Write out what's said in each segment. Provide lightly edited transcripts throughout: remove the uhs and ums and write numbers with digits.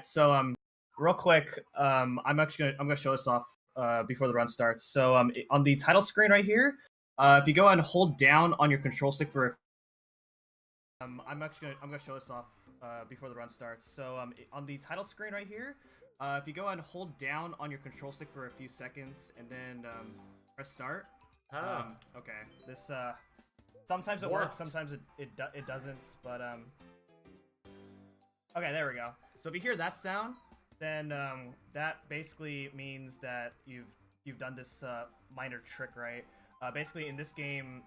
So real quick, I'm gonna show this off before the run starts. So on the title screen right here, if you go and hold down on your control stick for I'm gonna show this off before the run starts. So on the title screen right here, if you go and hold down on your control stick for a few seconds and then press start. Okay. This sometimes it works, sometimes it doesn't, but okay, there we go. So if you hear that sound, then that basically means that you've done this minor trick, right? Basically, in this game,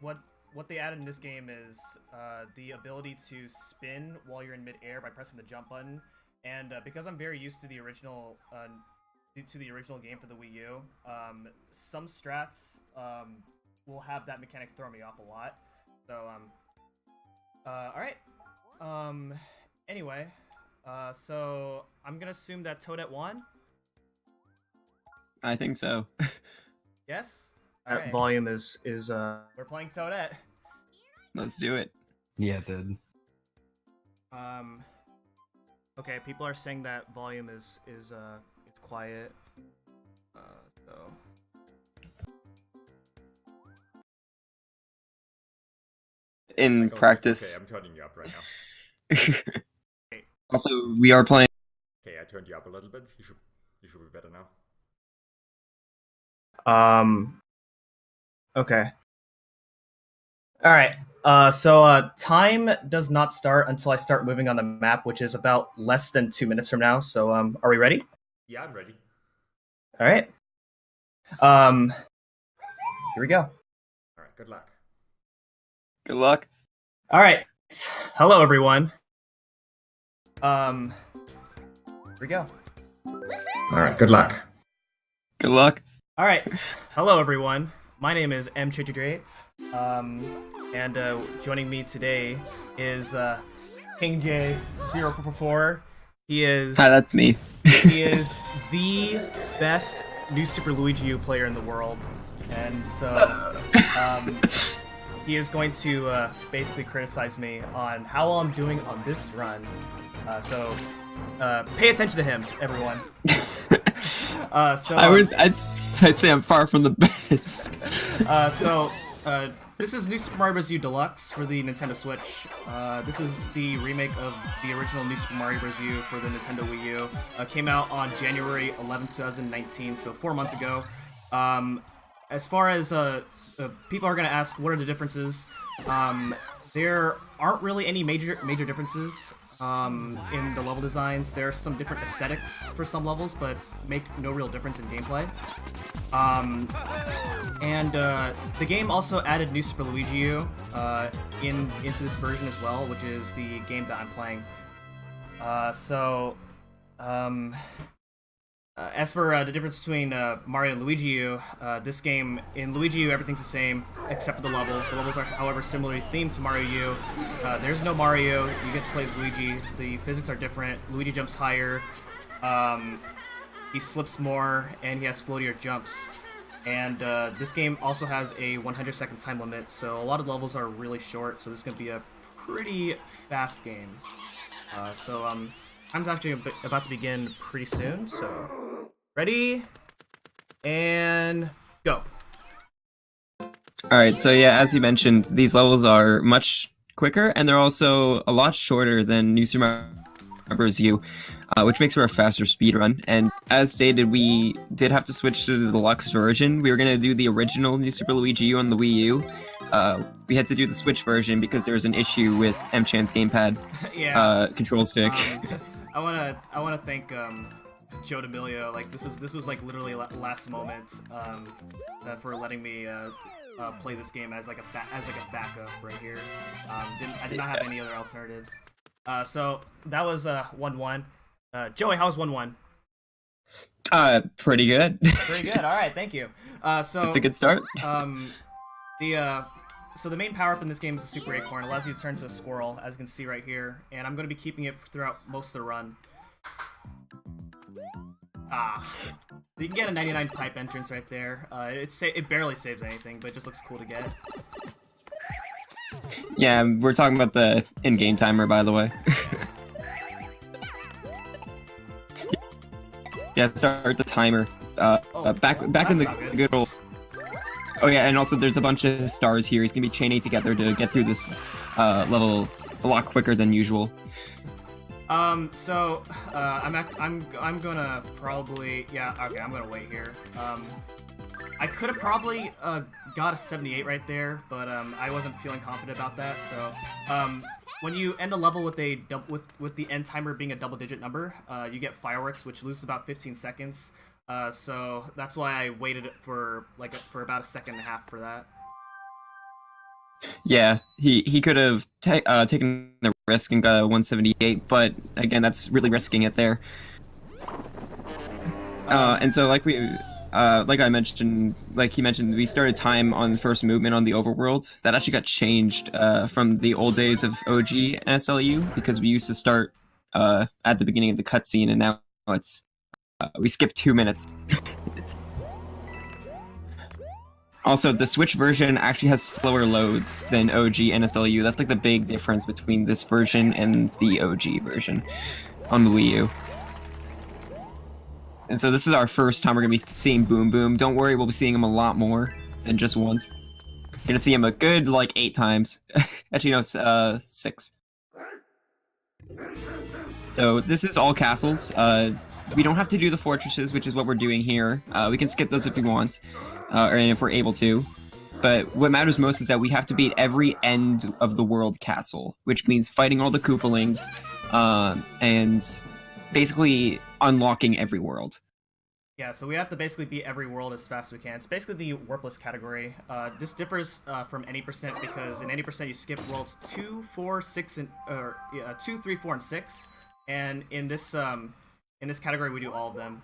what they added in this game is the ability to spin while you're in midair by pressing the jump button. And because I'm very used to the original game for the Wii U, some strats will have that mechanic throw me off a lot. So all right. Anyway, so I'm gonna assume that Toadette won. I think so. Yes. That right. volume is We're playing Toadette. Let's do it. Yeah, it did. Okay, people are saying that volume is it's quiet. So In practice. Okay, I'm turning you up right now. Also, we are playing. Okay, I turned you up a little bit. You should be better now. Okay. All right. So time does not start until I start moving on the map, which is about less than 2 minutes from now. So are we ready? Yeah, I'm ready. All right. Here we go. All right, good luck. Good luck. All right. Hello, everyone. Here we go. All right, good luck. Good luck. All right. Hello, everyone. My name is MChan338. And joining me today is King J0444. He is. Hi, that's me. He is the best new Super Luigi U player in the world, and so he is going to basically criticize me on how well I'm doing on this run. So pay attention to him, everyone. I'd say I'm far from the best. This is New Super Mario Bros. U Deluxe for the Nintendo Switch. This is the remake of the original New Super Mario Bros. U for the Nintendo Wii U. Came out on January 11, 2019, so 4 months ago. As far as people are going to ask, what are the differences? There aren't really any major differences in the level designs. There are some different aesthetics for some levels, but make no real difference in gameplay. The game also added New Super Luigi U into this version as well, which is the game that I'm playing. As for the difference between Mario and Luigi U, this game, in Luigi U, everything's the same except for the levels. The levels are, however, similarly themed to Mario U. There's no Mario, you get to play as Luigi. The physics are different. Luigi jumps higher, he slips more, and he has floatier jumps. And this game also has a 100-second time limit, so a lot of the levels are really short, so this is going to be a pretty fast game. I'm actually about to begin pretty soon, so ready, and go. Alright, so yeah, as you mentioned, these levels are much quicker, and they're also a lot shorter than New Super Mario Bros. U, which makes for a faster speedrun. And as stated, we did have to switch to the deluxe version. We were going to do the original New Super Luigi U on the Wii U. We had to do the Switch version because there was an issue with MChan's gamepad control stick. I wanna thank Joe D'Amelio. Like this was like literally last moment for letting me play this game as like a backup right here. I did not have any other alternatives. So that was 1-1. Joey, how was 1-1? Pretty good. Pretty good. All right, thank you. So it's a good start. So the main power-up in this game is the Super Acorn. It allows you to turn into a squirrel, as you can see right here. And I'm going to be keeping it throughout most of the run. You can get a 99 pipe entrance right there. It barely saves anything, but it just looks cool to get. Yeah, we're talking about the in-game timer, by the way. Yeah, start the timer. Back in that's the not good. good old. Oh yeah, and also there's a bunch of stars here. He's gonna be chaining together to get through this level a lot quicker than usual. I'm gonna probably, yeah, okay, I'm gonna wait here. I could have probably got a 78 right there, but I wasn't feeling confident about that. So when you end a level with a with the end timer being a double-digit number, you get fireworks, which loses about 15 seconds. So that's why I waited for about a second and a half for that. Yeah, he could have taken the risk and got a 178, but again, that's really risking it there. And so like I mentioned, like he mentioned, we started time on the first movement on the overworld. That actually got changed from the old days of OG and SLU, because we used to start at the beginning of the cutscene, and now it's we skip 2 minutes. Also, the Switch version actually has slower loads than OG and SLU. That's like the big difference between this version and the OG version on the Wii U. And so this is our first time we're going to be seeing Boom Boom. Don't worry, we'll be seeing him a lot more than just once. You're going to see him a good, like, 8 times. Actually, no, 6. So this is all castles. We don't have to do the fortresses, which is what we're doing here. We can skip those if we want, or if we're able to. But what matters most is that we have to beat every end of the world castle, which means fighting all the Koopalings, and basically unlocking every world. Yeah, so we have to basically beat every world as fast as we can. It's basically the warpless category. This differs from any percent because in any percent you skip worlds 2, 4, 6, and 2, 3, 4, and 6. And in this category we do all of them.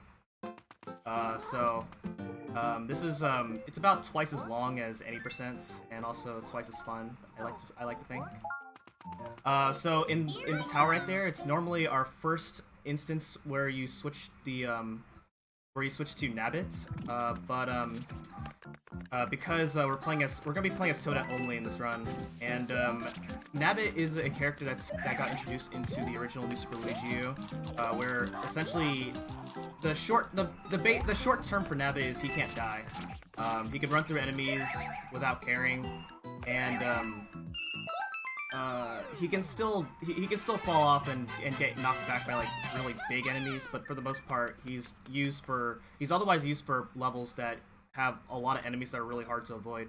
This is it's about twice as long as any percent, and also twice as fun. I like to think. So in the tower right there, it's normally our first instance where you switch the to Nabbit, because we're gonna be playing as Toadette only in this run, and Nabbit is a character that got introduced into the original New Super Luigi U, where essentially the short term for Nabbit is he can't die. He can run through enemies without caring, and he can still fall off and get knocked back by like really big enemies, but for the most part he's otherwise used for levels that have a lot of enemies that are really hard to avoid.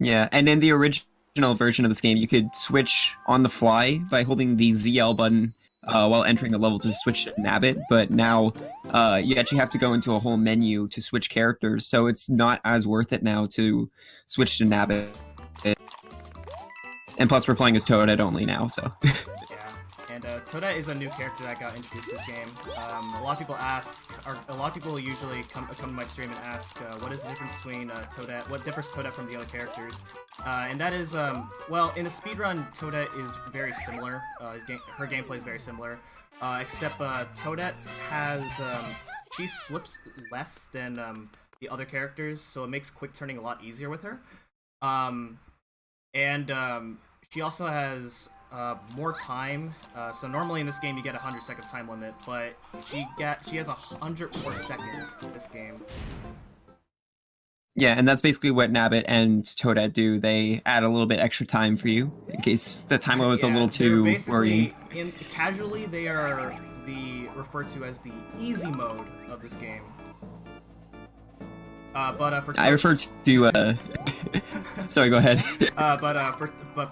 Yeah, and in the original version of this game, you could switch on the fly by holding the ZL button while entering a level to switch to Nabbit, but now you actually have to go into a whole menu to switch characters, so it's not as worth it now to switch to Nabbit. And plus, we're playing as Toadette only now, so. Yeah, and Toadette is a new character that got introduced to this game. A lot of people usually come to my stream and ask, what is the difference between Toadette? What differs Toadette from the other characters? And that is, well, in a speedrun, Toadette is very similar. Her gameplay is very similar, except Toadette has she slips less than the other characters, so it makes quick turning a lot easier with her. And she also has more time. So normally in this game you get a 100-second time limit, but she has 104 seconds in this game. Yeah, and that's basically what Nabbit and Toadette do. They add a little bit extra time for you in case the time limit's a little too worrying. Casually, they are referred to as the easy mode of this game. For I refer to sorry, go ahead. For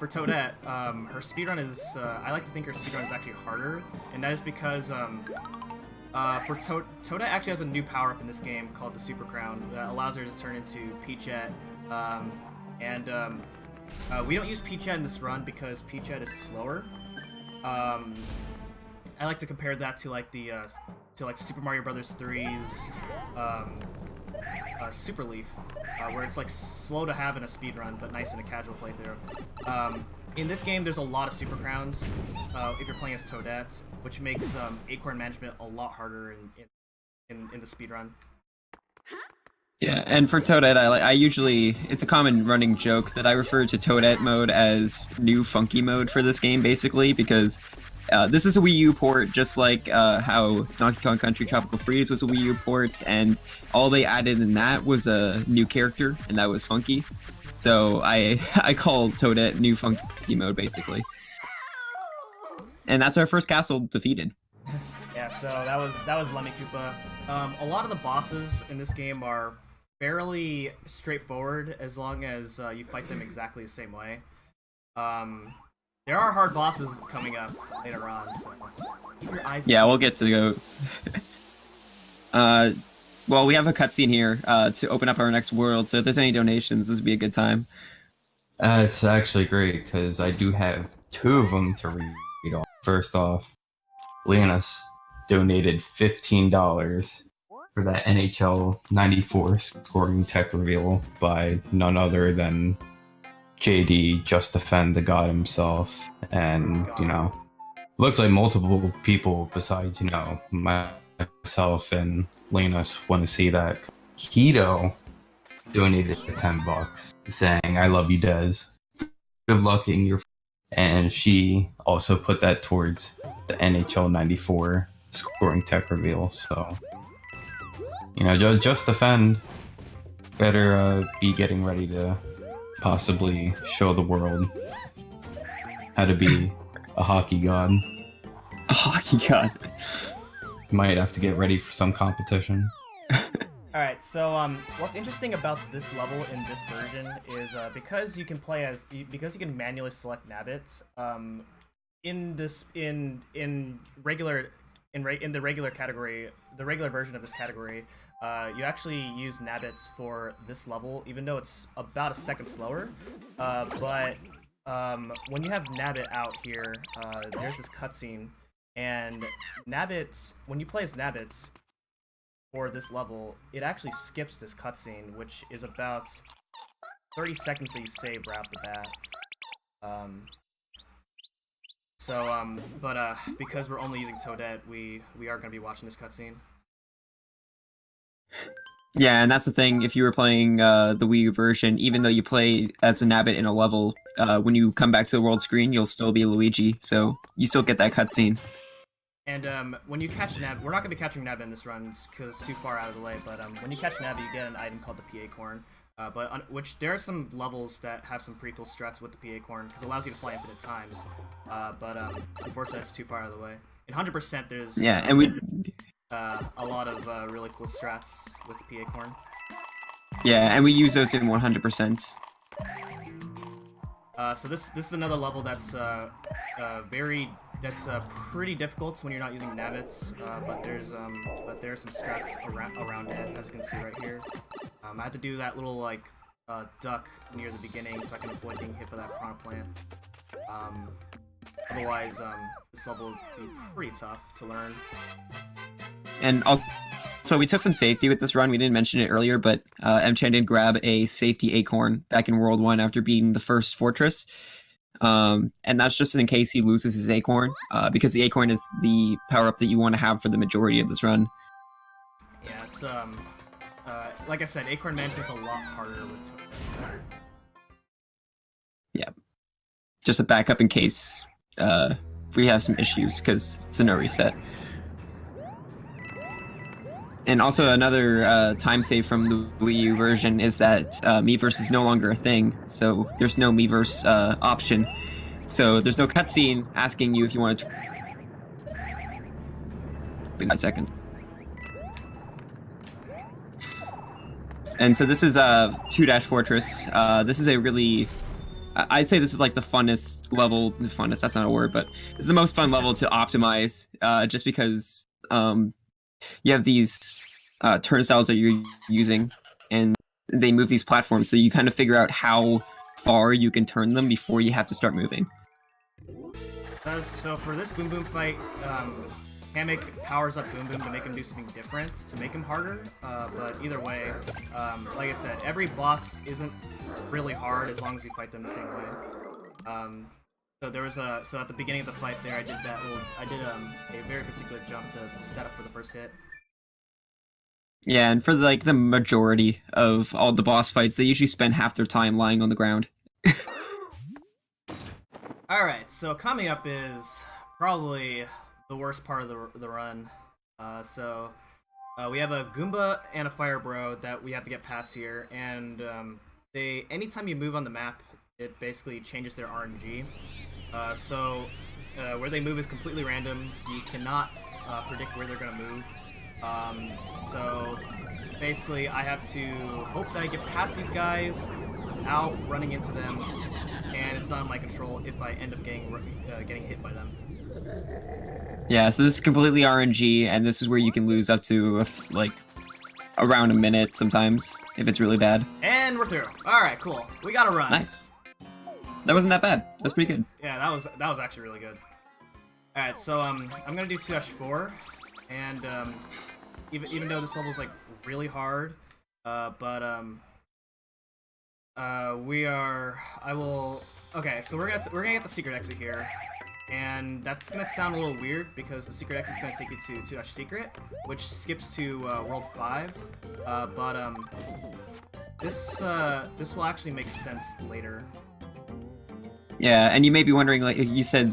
Toadette, her speedrun is I like to think her speedrun is actually harder, and that is because Toadette actually has a new power up in this game called the Super Crown that allows her to turn into Peachette, and we don't use Peachette in this run because Peachette is slower. I like to compare that to like the Super Mario Bros. 3's Super Leaf, where it's like slow to have in a speedrun, but nice in a casual playthrough. In this game, there's a lot of Super Crowns if you're playing as Toadette, which makes acorn management a lot harder in the speedrun. Yeah, and for Toadette, I usually, it's a common running joke that I refer to Toadette mode as new funky mode for this game, basically, because This is a Wii U port, just like how Donkey Kong Country Tropical Freeze was a Wii U port, and all they added in that was a new character, and that was Funky. So I call Toadette New Funky Mode, basically. And that's our first castle defeated. Yeah, so that was Lemmy Koopa. A lot of the bosses in this game are fairly straightforward as long as you fight them exactly the same way. There are hard bosses coming up later on, so keep your eyes. Yeah, we'll get to those. Well, we have a cutscene here to open up our next world, so if there's any donations, this would be a good time. It's actually great, because I do have 2 of them to read off. First off, Leonis donated $15 for that NHL 94 scoring tech reveal by none other than JD, Just Defend the God himself. And, you know, looks like multiple people besides, you know, myself and Leonis want to see that. Hito donated $10, saying, "I love you, Des. Good luck in your..." And she also put that towards the NHL 94 scoring tech reveal, so... You know, Just Defend better be getting ready to possibly show the world how to be a hockey god. A hockey god. Might have to get ready for some competition. Alright, so what's interesting about this level in this version is because you can play as because you can manually select Nabbits, in the regular category, the regular version of this category, you actually use Nabbits for this level, even though it's about a second slower. But when you have Nabbit out here, there's this cutscene, and Nabbits, when you play as Nabbits for this level, it actually skips this cutscene, which is about 30 seconds that you save right off the bat. But because we're only using Toadette, we are going to be watching this cutscene. Yeah, and that's the thing, if you were playing the Wii U version, even though you play as a Nabbit in a level, when you come back to the world screen, you'll still be Luigi, so you still get that cutscene. And when you catch Nab, we're not going to be catching Nab in this run because it's too far out of the way, but when you catch Nab, you get an item called the PA Corn, which there are some levels that have some pretty cool struts with the PA Corn, because it allows you to fly infinite times, but unfortunately it's too far out of the way. In 100% there's and we a lot of really cool strats with the PA Corn. Yeah, and we use those in 100%. So this is another level that's pretty difficult when you're not using Nabbits, but there's some strats around it, as you can see right here. I had to do that little like duck near the beginning so I can avoid being hit by that piranha plant. Otherwise, this level would be pretty tough to learn. And also, we took some safety with this run. We didn't mention it earlier, but MChan did grab a safety acorn back in World 1 after beating the first fortress. And that's just in case he loses his acorn, because the acorn is the power-up that you want to have for the majority of this run. Yeah, it's like I said, acorn management's a lot harder with Toadette. Yeah, just a backup in case we have some issues, because it's a no reset. And also another time save from the Wii U version is that Miiverse is no longer a thing, so there's no Miiverse option. So there's no cutscene asking you if you want to... 5 seconds. And so this is 2 Fortress. This is a really... I'd say this is like the funnest level... Funnest, that's not a word, but it's the most fun level to optimize, just because... you have these turnstiles that you're using, and they move these platforms, so you kind of figure out how far you can turn them before you have to start moving. So for this Boom Boom fight, Hammock powers up Boom Boom to make him do something different, to make him harder, but either way, like I said, every boss isn't really hard as long as you fight them the same way. So there was so at the beginning of the fight there, I did a very particular jump to set up for the first hit. Yeah, and for like the majority of all the boss fights, they usually spend half their time lying on the ground. Alright, so coming up is probably the worst part of the run. We have a Goomba and a Fire Bro that we have to get past here, and anytime you move on the map, it basically changes their RNG. Where they move is completely random. You cannot predict where they're gonna move. So basically, I have to hope that I get past these guys without running into them, and it's not in my control if I end up getting hit by them. Yeah, so this is completely RNG, and this is where you can lose up to like around a minute sometimes if it's really bad. And we're through. All right, cool. We got to run. Nice. That wasn't that bad. That's pretty good. Yeah, that was actually really good. All right, so I'm gonna do 2-4, and even though this level is like really hard, Okay, so we're gonna get the secret exit here, and that's gonna sound a little weird because the secret exit's gonna take you to 2-secret, which skips to World 5. This will actually make sense later. Yeah, and you may be wondering, like, you said,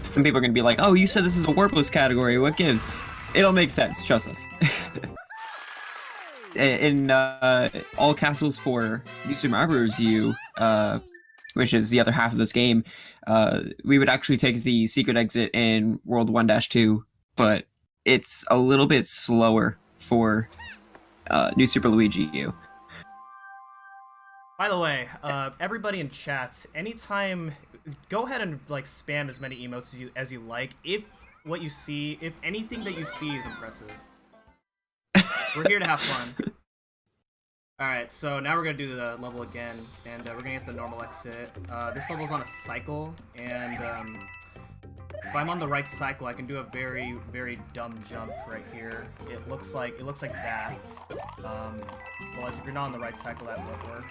some people are gonna be like, "Oh, you said this is a warpless category. What gives?" It'll make sense. Trust us. In all castles for New Super Mario Bros. U, which is the other half of this game, we would actually take the secret exit in World 1-2, but it's a little bit slower for New Super Luigi U. By the way, everybody in chat, anytime, go ahead and like spam as many emotes as you like. If anything that you see is impressive, we're here to have fun. All right, so now we're gonna do the level again, and we're gonna get the normal exit. This level's on a cycle, and if I'm on the right cycle, I can do a very, very dumb jump right here. It looks like that. Well, if you're not on the right cycle, that won't work.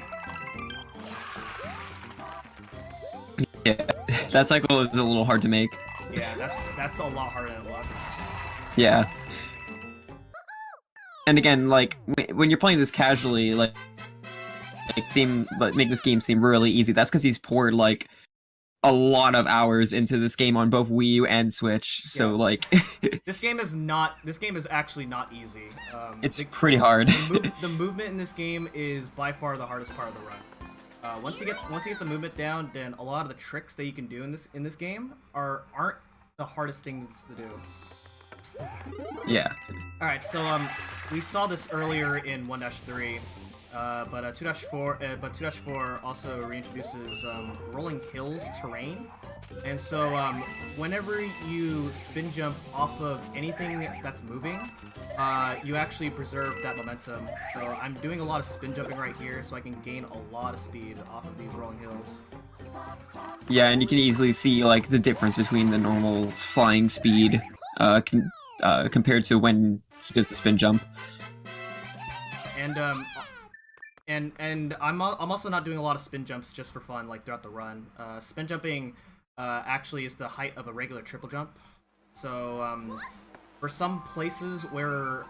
Yeah, that cycle is a little hard to make. Yeah, that's a lot harder than it looks. Yeah. And again, like, when you're playing this casually, like make this game seem really easy, that's because he's poured, like, a lot of hours into this game on both Wii U and Switch, so, yeah. Like... This game is actually not easy. It's pretty hard. The movement in this game is by far the hardest part of the run. Once you get the movement down, then a lot of the tricks that you can do in this game aren't the hardest things to do. Yeah. Alright, so we saw this earlier in 1-3, but 2-4 also reintroduces rolling hills terrain, and so whenever you spin jump off of anything that's moving, you actually preserve that momentum. So I'm doing a lot of spin jumping right here, so I can gain a lot of speed off of these rolling hills. Yeah, and you can easily see like the difference between the normal flying speed compared to when he does the spin jump. And I'm also not doing a lot of spin jumps just for fun, like throughout the run. Spin jumping actually is the height of a regular triple jump. So for some places where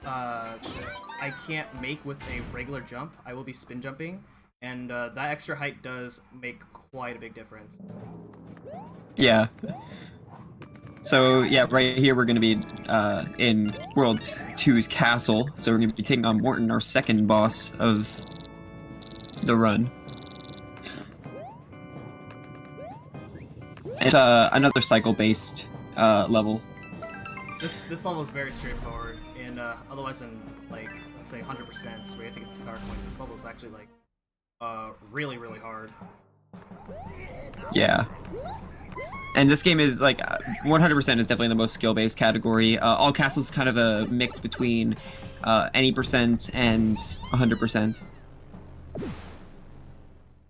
I can't make with a regular jump, I will be spin jumping, and that extra height does make quite a big difference. Yeah. So yeah, right here we're going to be in World 2's castle, so we're going to be taking on Morton, our second boss of the run. It's another cycle-based level. This level is very straightforward, and otherwise in, like, let's say 100%, so we have to get the star coins. This level is actually, like, really, really hard. Yeah. And this game is, like, 100% is definitely the most skill-based category. All castles is kind of a mix between any percent and 100%.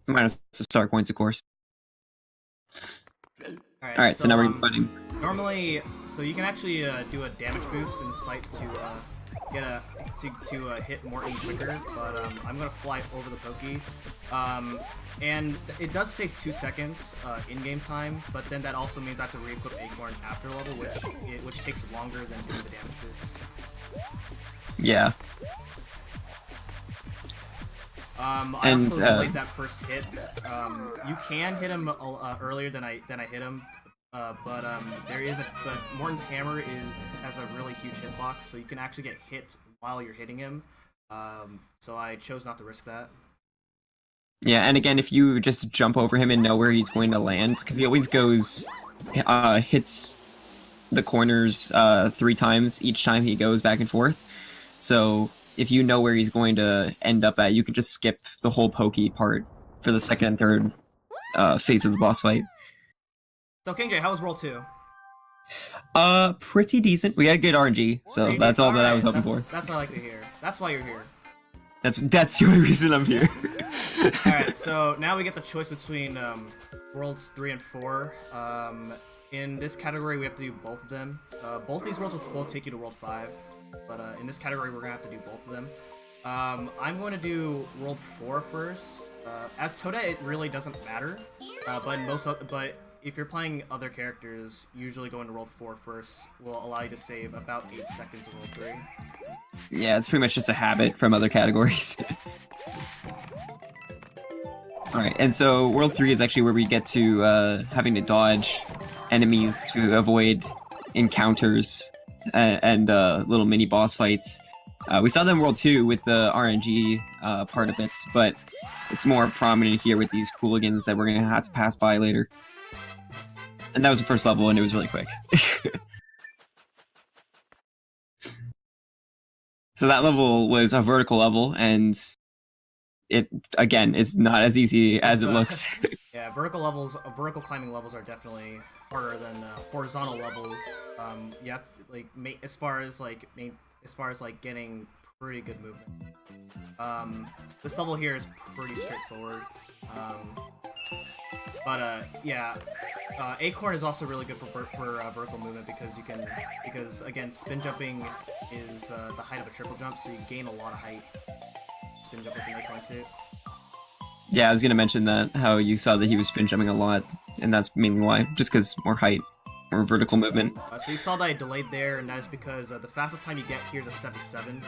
Minus the star coins, of course. Alright, so now we're fighting. Normally, so you can actually do a damage boost in this fight to hit Morton quicker, but I'm gonna fly over the Pokey. And it does say 2 seconds in-game time, but then that also means I have to re-equip Acorn after level, which takes longer than doing the damage boost. Yeah. I also played that first hit. You can hit him earlier than I hit him, but Morton's hammer has a really huge hitbox, so you can actually get hit while you're hitting him. So I chose not to risk that. Yeah, and again, if you just jump over him and know where he's going to land, because he always hits the corners 3 times each time he goes back and forth. So if you know where he's going to end up at, you can just skip the whole pokey part for the second and third phase of the boss fight. So King J, how was World 2? Pretty decent. We had good RNG, so that's all that I was hoping for. That's what I like to hear. That's why you're here. That's the only reason I'm here. Alright, so now we get the choice between Worlds 3 and 4. In this category, we have to do both of them. Both these worlds will both take you to World 5, but in this category, we're going to have to do both of them. I'm going to do World 4 first. As Toadette, it really doesn't matter, but if you're playing other characters, usually going to World 4 first will allow you to save about 8 seconds in World 3. Yeah, it's pretty much just a habit from other categories. Alright, and so World 3 is actually where we get to having to dodge enemies to avoid encounters and little mini boss fights. We saw them in World 2 with the RNG part of it, but it's more prominent here with these Cooligans that we're going to have to pass by later. And that was the first level, and it was really quick. So that level was a vertical level, and it, again, is not as easy as it looks. Yeah, vertical climbing levels are definitely harder than horizontal levels. You have to, as far as getting pretty good movement. This level here is pretty straightforward. Yeah, Acorn is also really good for vertical movement because again, spin jumping is the height of a triple jump, so you gain a lot of height. Spin jump with an Acorn suit. Yeah, I was gonna mention that, how you saw that he was spin jumping a lot, and that's mainly why, just because more height, more vertical movement. So you saw that I delayed there, and that is because the fastest time you get here is a 77.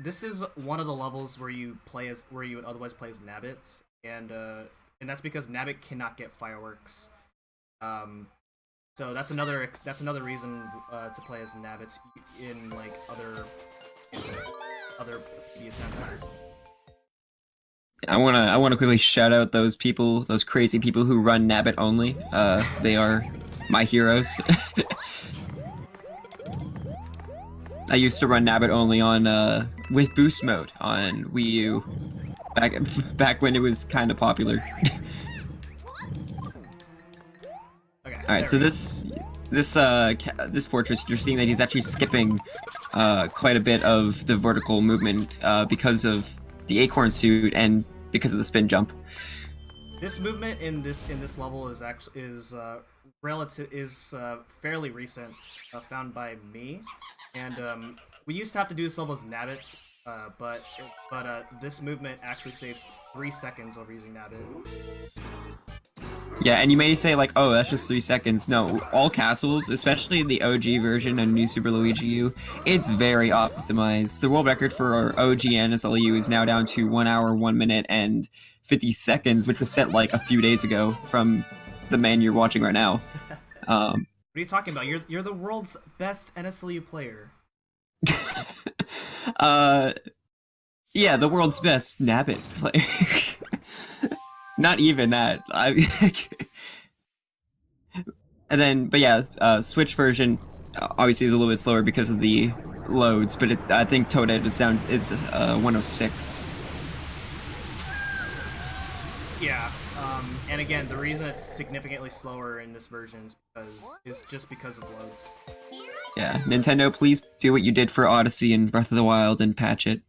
This is one of the levels where you would otherwise play as Nabbit, and that's because Nabbit cannot get fireworks. So that's another reason to play as Nabbit in other PvP attempts. I wanna quickly shout out those people, those crazy people who run Nabbit only. They are my heroes. I used to run Nabbit only on with boost mode on Wii U back when it was kind of popular. Okay. All right, so this fortress, you're seeing that he's actually skipping quite a bit of the vertical movement because of the Acorn suit and because of the spin jump. This movement in this level is fairly recent, found by me, and we used to have to do this level as Nabbit, but this movement actually saves 3 seconds over using Nabbit. Yeah, and you may say like, oh, that's just 3 seconds. No, all castles, especially the OG version of New Super Luigi U, it's very optimized. The world record for our OG NSLU is now down to 1 hour, 1 minute, and 50 seconds, which was set like a few days ago from the man you're watching right now. What are you talking about? You're the world's best NSLU player. Yeah, the world's best Nabbit player. Not even that. And then, but yeah, Switch version obviously is a little bit slower because of the loads, but I think Toadette is 106. Yeah, and again, the reason it's significantly slower in this version is just because of loads. Yeah, Nintendo, please do what you did for Odyssey and Breath of the Wild and patch it.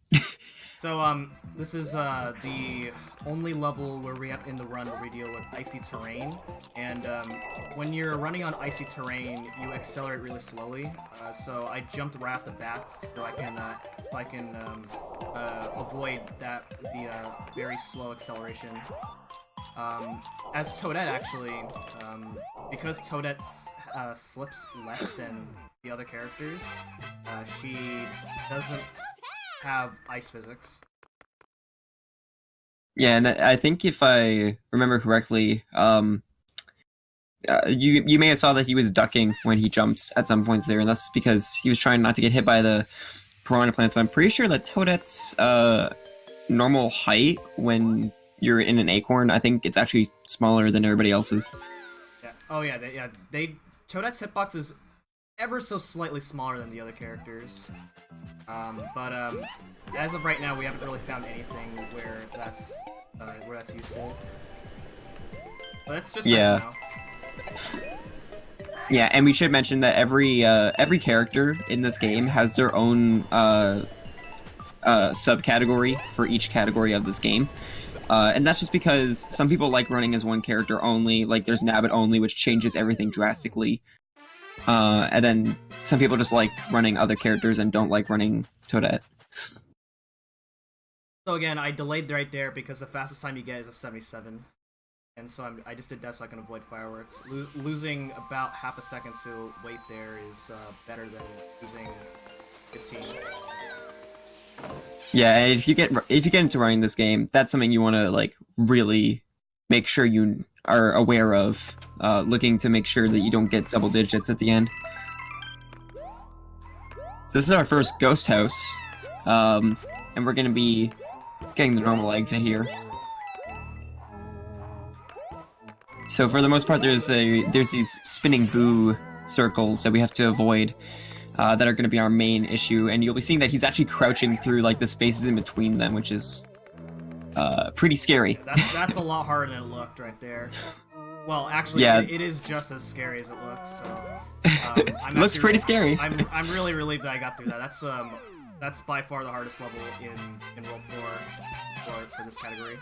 So, this is the only level where in the run where we deal with icy terrain, and when you're running on icy terrain, you accelerate really slowly. So I jumped right off the bat so I can avoid the very slow acceleration. As Toadette, actually, because Toadette slips less than the other characters, she doesn't have ice physics. Yeah, and I think if I remember correctly, you may have saw that he was ducking when he jumps at some points there, and that's because he was trying not to get hit by the piranha plants. But I'm pretty sure that Toadette's normal height when you're in an acorn, I think it's actually smaller than everybody else's. Yeah. Oh yeah, Toadette's hitbox is ever so slightly smaller than the other characters. But as of right now, we haven't really found anything where that's useful. But that's just nice to know. Yeah, and we should mention that every character in this game has their own subcategory for each category of this game. And that's just because some people like running as one character only, like there's Nabbit only, which changes everything drastically. And then some people just like running other characters and don't like running Toadette. So again, I delayed right there because the fastest time you get is a 77. And so I just did that so I can avoid fireworks. Losing about half a second to wait there is better than losing 15. Yeah, and if you get into running this game, that's something you want to like really make sure you are aware of, looking to make sure that you don't get double digits at the end. So this is our first ghost house, and we're gonna be getting the normal exit here. So for the most part, there's these spinning boo circles that we have to avoid, that are going to be our main issue, and you'll be seeing that he's actually crouching through like the spaces in between them, which is pretty scary. That's a lot harder than it looked right there. Well, actually, yeah. it is just as scary as it looks. So it looks pretty scary. I'm really relieved that I got through that. That's by far the hardest level in World 4 for this category.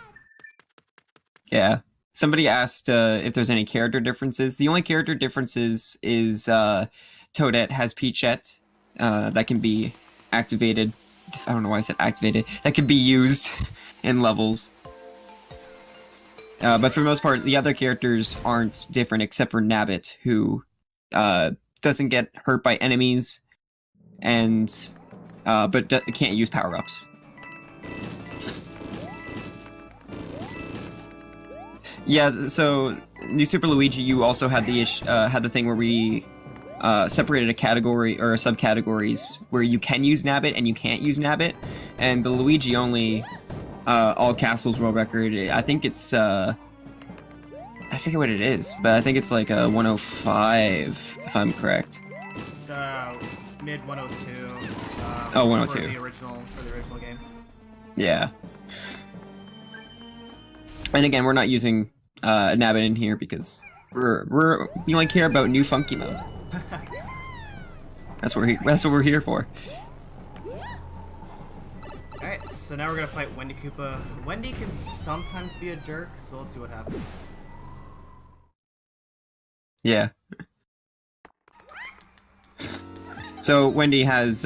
Yeah. Somebody asked if there's any character differences. The only character differences is Toadette has Peachette that can be activated. I don't know why I said activated. That can be used in levels. But for the most part, the other characters aren't different except for Nabbit, who doesn't get hurt by enemies, and but can't use power-ups. Yeah, so New Super Luigi, you also had the thing where we separated a category or subcategories where you can use Nabbit and you can't use Nabbit, and the Luigi only all castles world record. I think it's I forget what it is, but I think it's like a 105 if I'm correct. Mid 102. 102. For the original game. Yeah. And again, we're not using Nabbit in here because we only care about new funky mode. That's what we're here for. Alright, so now we're gonna fight Wendy Koopa. Wendy can sometimes be a jerk, so let's see what happens. Yeah. So Wendy has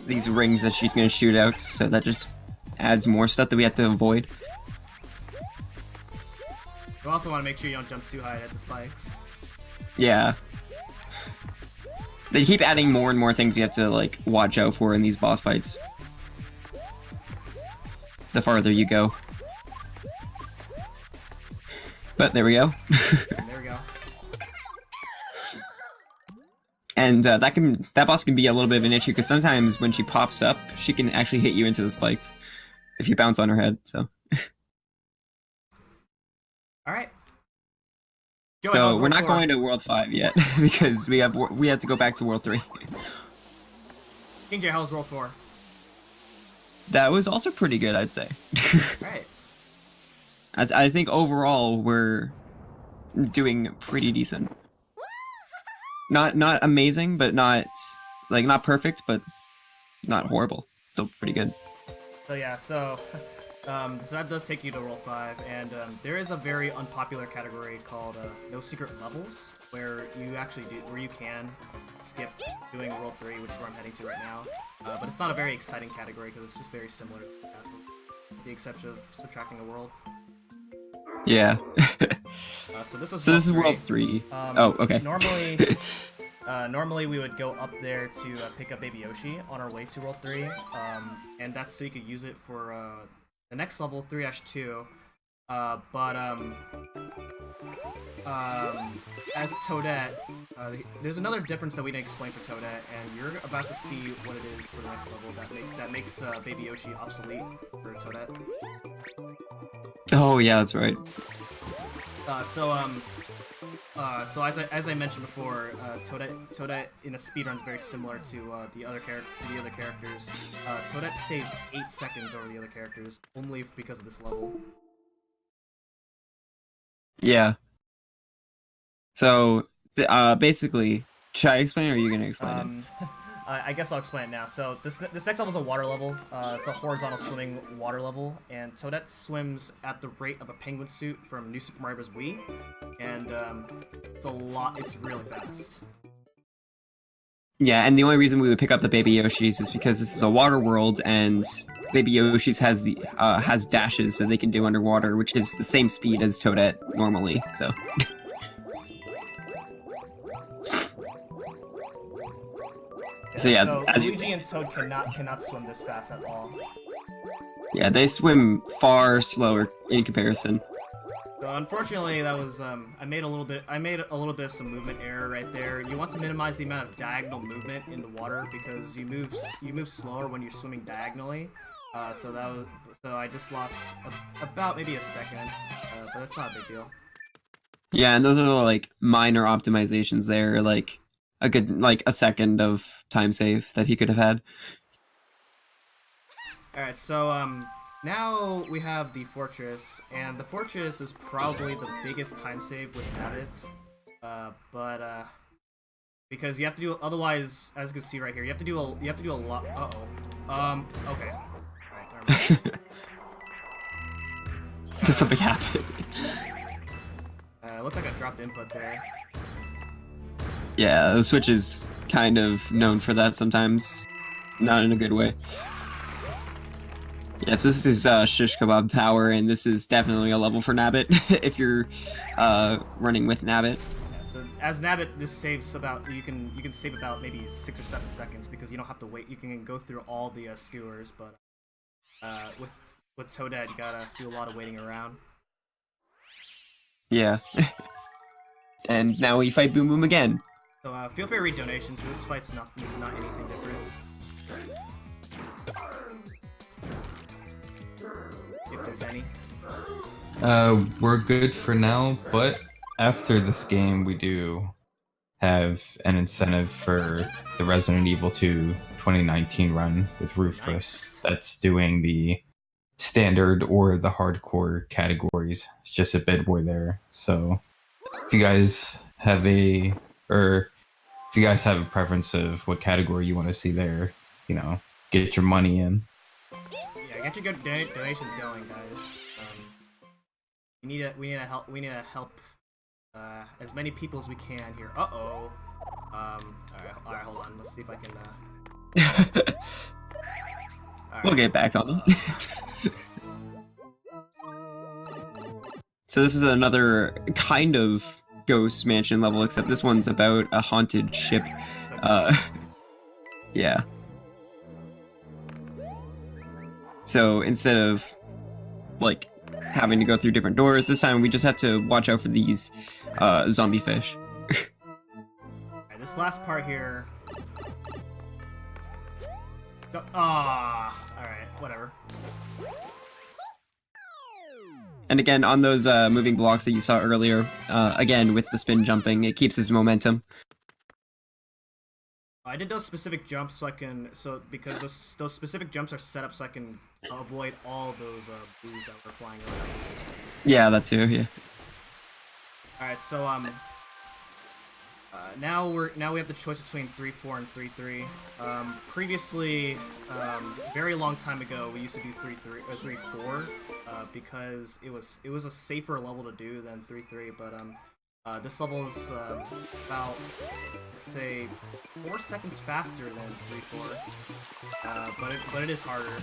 these rings that she's gonna shoot out, so that just adds more stuff that we have to avoid. You also want to make sure you don't jump too high at the spikes. Yeah. They keep adding more and more things you have to like watch out for in these boss fights. The farther you go. But there we go. There we go. And that boss can be a little bit of an issue because sometimes when she pops up, she can actually hit you into the spikes if you bounce on her head. So. All right. So we're not going to World 5 yet because we have to go back to World 3. King J, how's World 4? That was also pretty good, I'd say. Right. I think overall we're doing pretty decent. Not amazing, but not perfect, but not horrible. Still pretty good. So yeah, so that does take you to World 5, and there is a very unpopular category called No Secret Levels, where you can skip doing World 3, which is where I'm heading to right now. But it's not a very exciting category because it's just very similar to the castle, with the exception of subtracting a world. Yeah. So this is World 3. Oh, okay. Normally we would go up there to pick up Baby Yoshi on our way to World 3, and that's so you could use it for the next level, 3-2. As Toadette, there's another difference that we didn't explain for Toadette, and you're about to see what it is for the next level that makes Baby Yoshi obsolete for Toadette. Oh yeah, that's right. So as I mentioned before, Toadette in a speedrun is very similar to the other characters. Toadette saves 8 seconds over the other characters only because of this level. Yeah. So basically, should I explain, or are you gonna explain it? I guess I'll explain it now. So this next level is a water level. It's a horizontal swimming water level, and Toadette swims at the rate of a penguin suit from New Super Mario Bros. Wii, and it's really fast. Yeah, and the only reason we would pick up the Baby Yoshis is because this is a water world, and Baby Yoshi's has dashes that they can do underwater, which is the same speed as Toadette normally. So. So yeah, as Luigi and Toad cannot swim this fast at all. Yeah, they swim far slower in comparison. So unfortunately, that was I made a little bit of some movement error right there. You want to minimize the amount of diagonal movement in the water because you move slower when you're swimming diagonally. So I just lost about maybe a second, but that's not a big deal. Yeah, and those are like minor optimizations there, like a second of time save that he could have had. Alright, so now we have the fortress, and the fortress is probably the biggest time save with habits. Because you have to do, otherwise, as you can see right here, you have to do a lot. Okay. Alright, Did something happen? It looks like I dropped input there. Yeah, the Switch is kind of known for that sometimes. Not in a good way. Yes, this is Shish Kebab Tower, and this is definitely a level for Nabbit, if you're running with Nabbit. Yeah, so as Nabbit, this saves about, you can save about maybe 6 or 7 seconds, because you don't have to wait, you can go through all the skewers, but with Toadette, you gotta do a lot of waiting around. Yeah. And now we fight Boom Boom again. So feel free to read donations, this fight's not anything different. If there's any. We're good for now, but after this game, we do have an incentive for the Resident Evil 2 2019 run with Rufus. That's doing the standard or the hardcore categories. It's just a bit more there. So if you guys have a preference of what category you want to see there, get your money in. Yeah, get your good donations going, guys. We need to help as many people as we can here. All right, hold on. Let's see if I can. Right. We'll get back on them. So this is another kind of Ghost Mansion level, except this one's about a haunted ship. Yeah. So instead of like having to go through different doors, this time we just have to watch out for these zombie fish. Alright, this last part here. Alright, whatever. And again, on those moving blocks that you saw earlier, again with the spin jumping, it keeps his momentum. I did those specific jumps because those specific jumps are set up so I can avoid all those boos that were flying around. Yeah, that too. Yeah. All right, so now we have the choice between 3-4 and 3-3. Previously, very long time ago, we used to do 3-3 or 3-4 because it was a safer level to do than 3-3, but this level is about, let's say, 4 seconds faster than 3-4, but it is harder.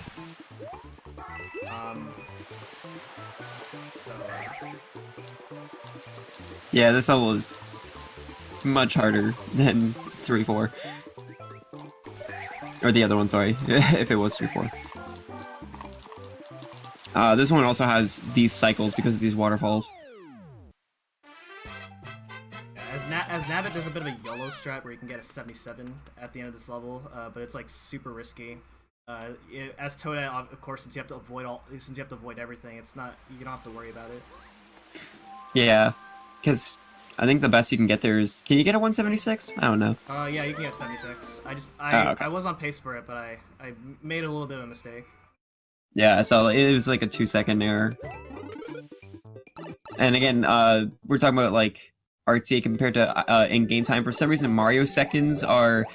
Yeah, this level is much harder than 3-4. Or the other one, sorry, if it was 3-4. This one also has these cycles because of these waterfalls. As Nabbit, there's a bit of a YOLO strat where you can get a 77 at the end of this level, but it's like super risky. As Toadette, of course, since you have to avoid everything, it's not, you don't have to worry about it. Yeah, because I think the best you can get there is, can you get a 176? I don't know. Yeah, you can get 76. Okay. I was on pace for it, but I made a little bit of a mistake. Yeah, so it was like a 2-second error. And again, we're talking about like RT compared to in-game time. For some reason, Mario seconds are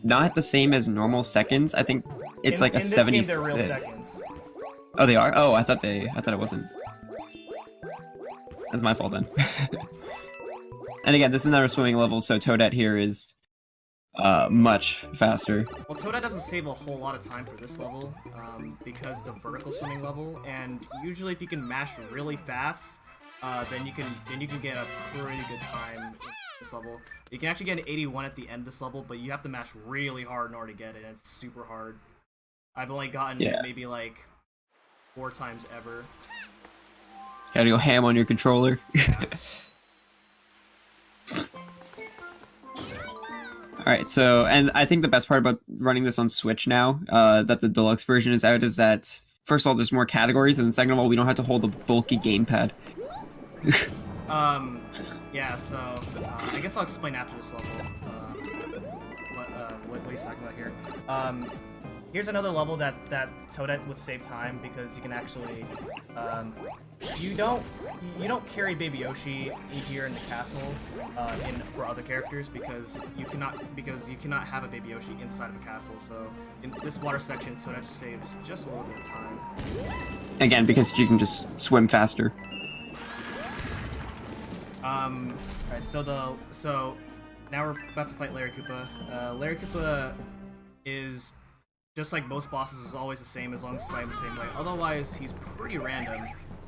not the same as normal seconds. I think it's like a 76. They're real seconds. Oh, they are? Oh, I thought it wasn't. That's my fault then. And again, this is another swimming level, so Toadette here is much faster. Well, Toadette doesn't save a whole lot of time for this level, because it's a vertical swimming level, and usually if you can mash really fast, then you can get a pretty good time in this level. You can actually get an 81 at the end of this level, but you have to mash really hard in order to get it, and it's super hard. I've only gotten it maybe like 4 times ever. Gotta go ham on your controller. Alright, so, and I think the best part about running this on Switch now, that the deluxe version is out, is that, first of all, there's more categories, and second of all, we don't have to hold a bulky gamepad. Yeah, so, I guess I'll explain after this level, what he's talking about here. Here's another level that Toadette would save time, because you can actually, you don't carry Baby Yoshi here in the castle, for other characters, because you cannot have a Baby Yoshi inside of a castle, so in this water section, Toadette saves just a little bit of time. Again, because you can just swim faster. Alright, so now we're about to fight Larry Koopa. Larry Koopa is, just like most bosses, is always the same as long as you fight him the same way. Otherwise, he's pretty random,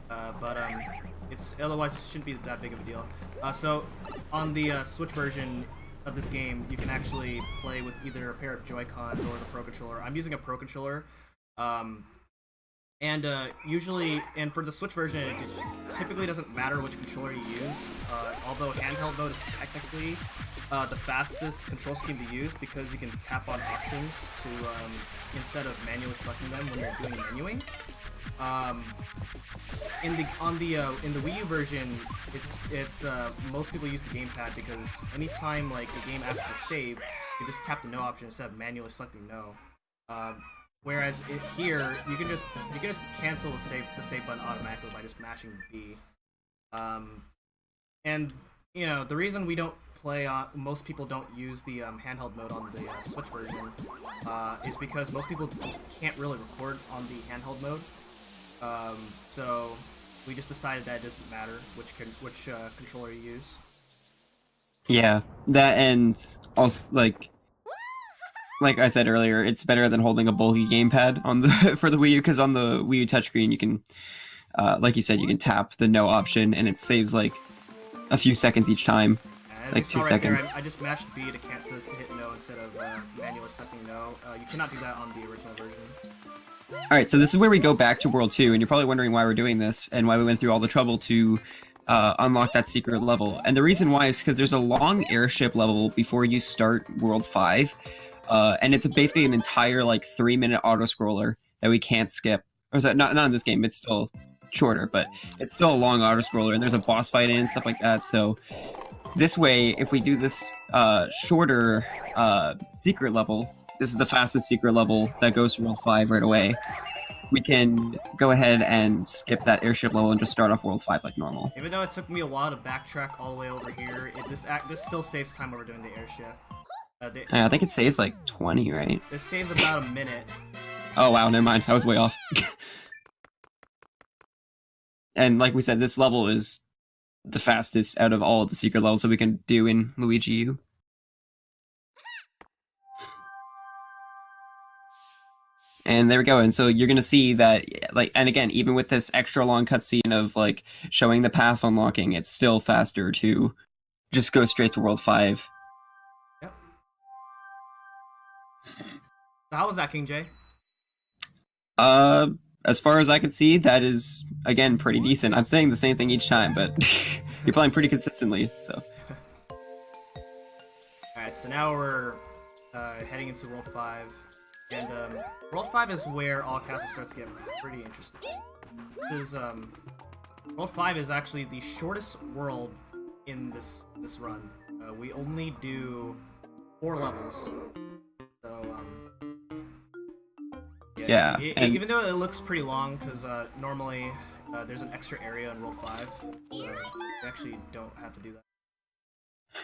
otherwise it shouldn't be that big of a deal. So on the Switch version of this game, you can actually play with either a pair of Joy-Cons or the Pro Controller. I'm using a Pro Controller. Usually, and for the Switch version, it typically doesn't matter which controller you use, although handheld mode is technically the fastest control scheme to use, because you can tap on options to, instead of manually selecting them when you're doing menuing. In the Wii U version, it's most people use the gamepad, because anytime like the game asks for save, you just tap the no option instead of manually selecting no. Whereas here, you can just cancel the save button automatically by just mashing B. And you know, the reason we don't play most people don't use the handheld mode on the Switch version is because most people can't really record on the handheld mode. So we just decided that it doesn't matter which controller you use. Yeah, that, and also like I said earlier, it's better than holding a bulky gamepad on the for the Wii U, because on the Wii U touchscreen you can, like you said, you can tap the no option, and it saves like a few seconds each time, like 2 seconds. There, I just mashed B to hit no instead of manually selecting no. You cannot do that on the original version. Alright, so this is where we go back to World 2, and you're probably wondering why we're doing this, and why we went through all the trouble to unlock that secret level. And the reason why is because there's a long airship level before you start World 5, and it's basically an entire like 3-minute auto-scroller that we can't skip. Or is that not in this game, it's still shorter, but it's still a long auto-scroller, and there's a boss fight in and stuff like that, so this way, if we do this shorter secret level, this is the fastest secret level that goes to World 5 right away, we can go ahead and skip that airship level and just start off World 5 like normal. Even though it took me a while to backtrack all the way over here, this still saves time over doing the airship. I think it saves like 20, right? This saves about a minute. Oh wow, never mind, I was way off. And like we said, this level is the fastest out of all of the secret levels that we can do in Luigi U. And there we go. And so you're gonna see that, like, and again, even with this extra long cutscene of like showing the path unlocking, it's still faster to just go straight to World 5. Yep. So how was that, King J? as far as I can see, that is, again, pretty decent. I'm saying the same thing each time, but you're playing pretty consistently, so. Alright, so now we're heading into World 5. And World 5 is where all castles starts to get pretty interesting. Because World 5 is actually the shortest world in this run. We only do 4 levels. So, yeah. Even though it looks pretty long, because normally there's an extra area in World 5, we actually don't have to do that.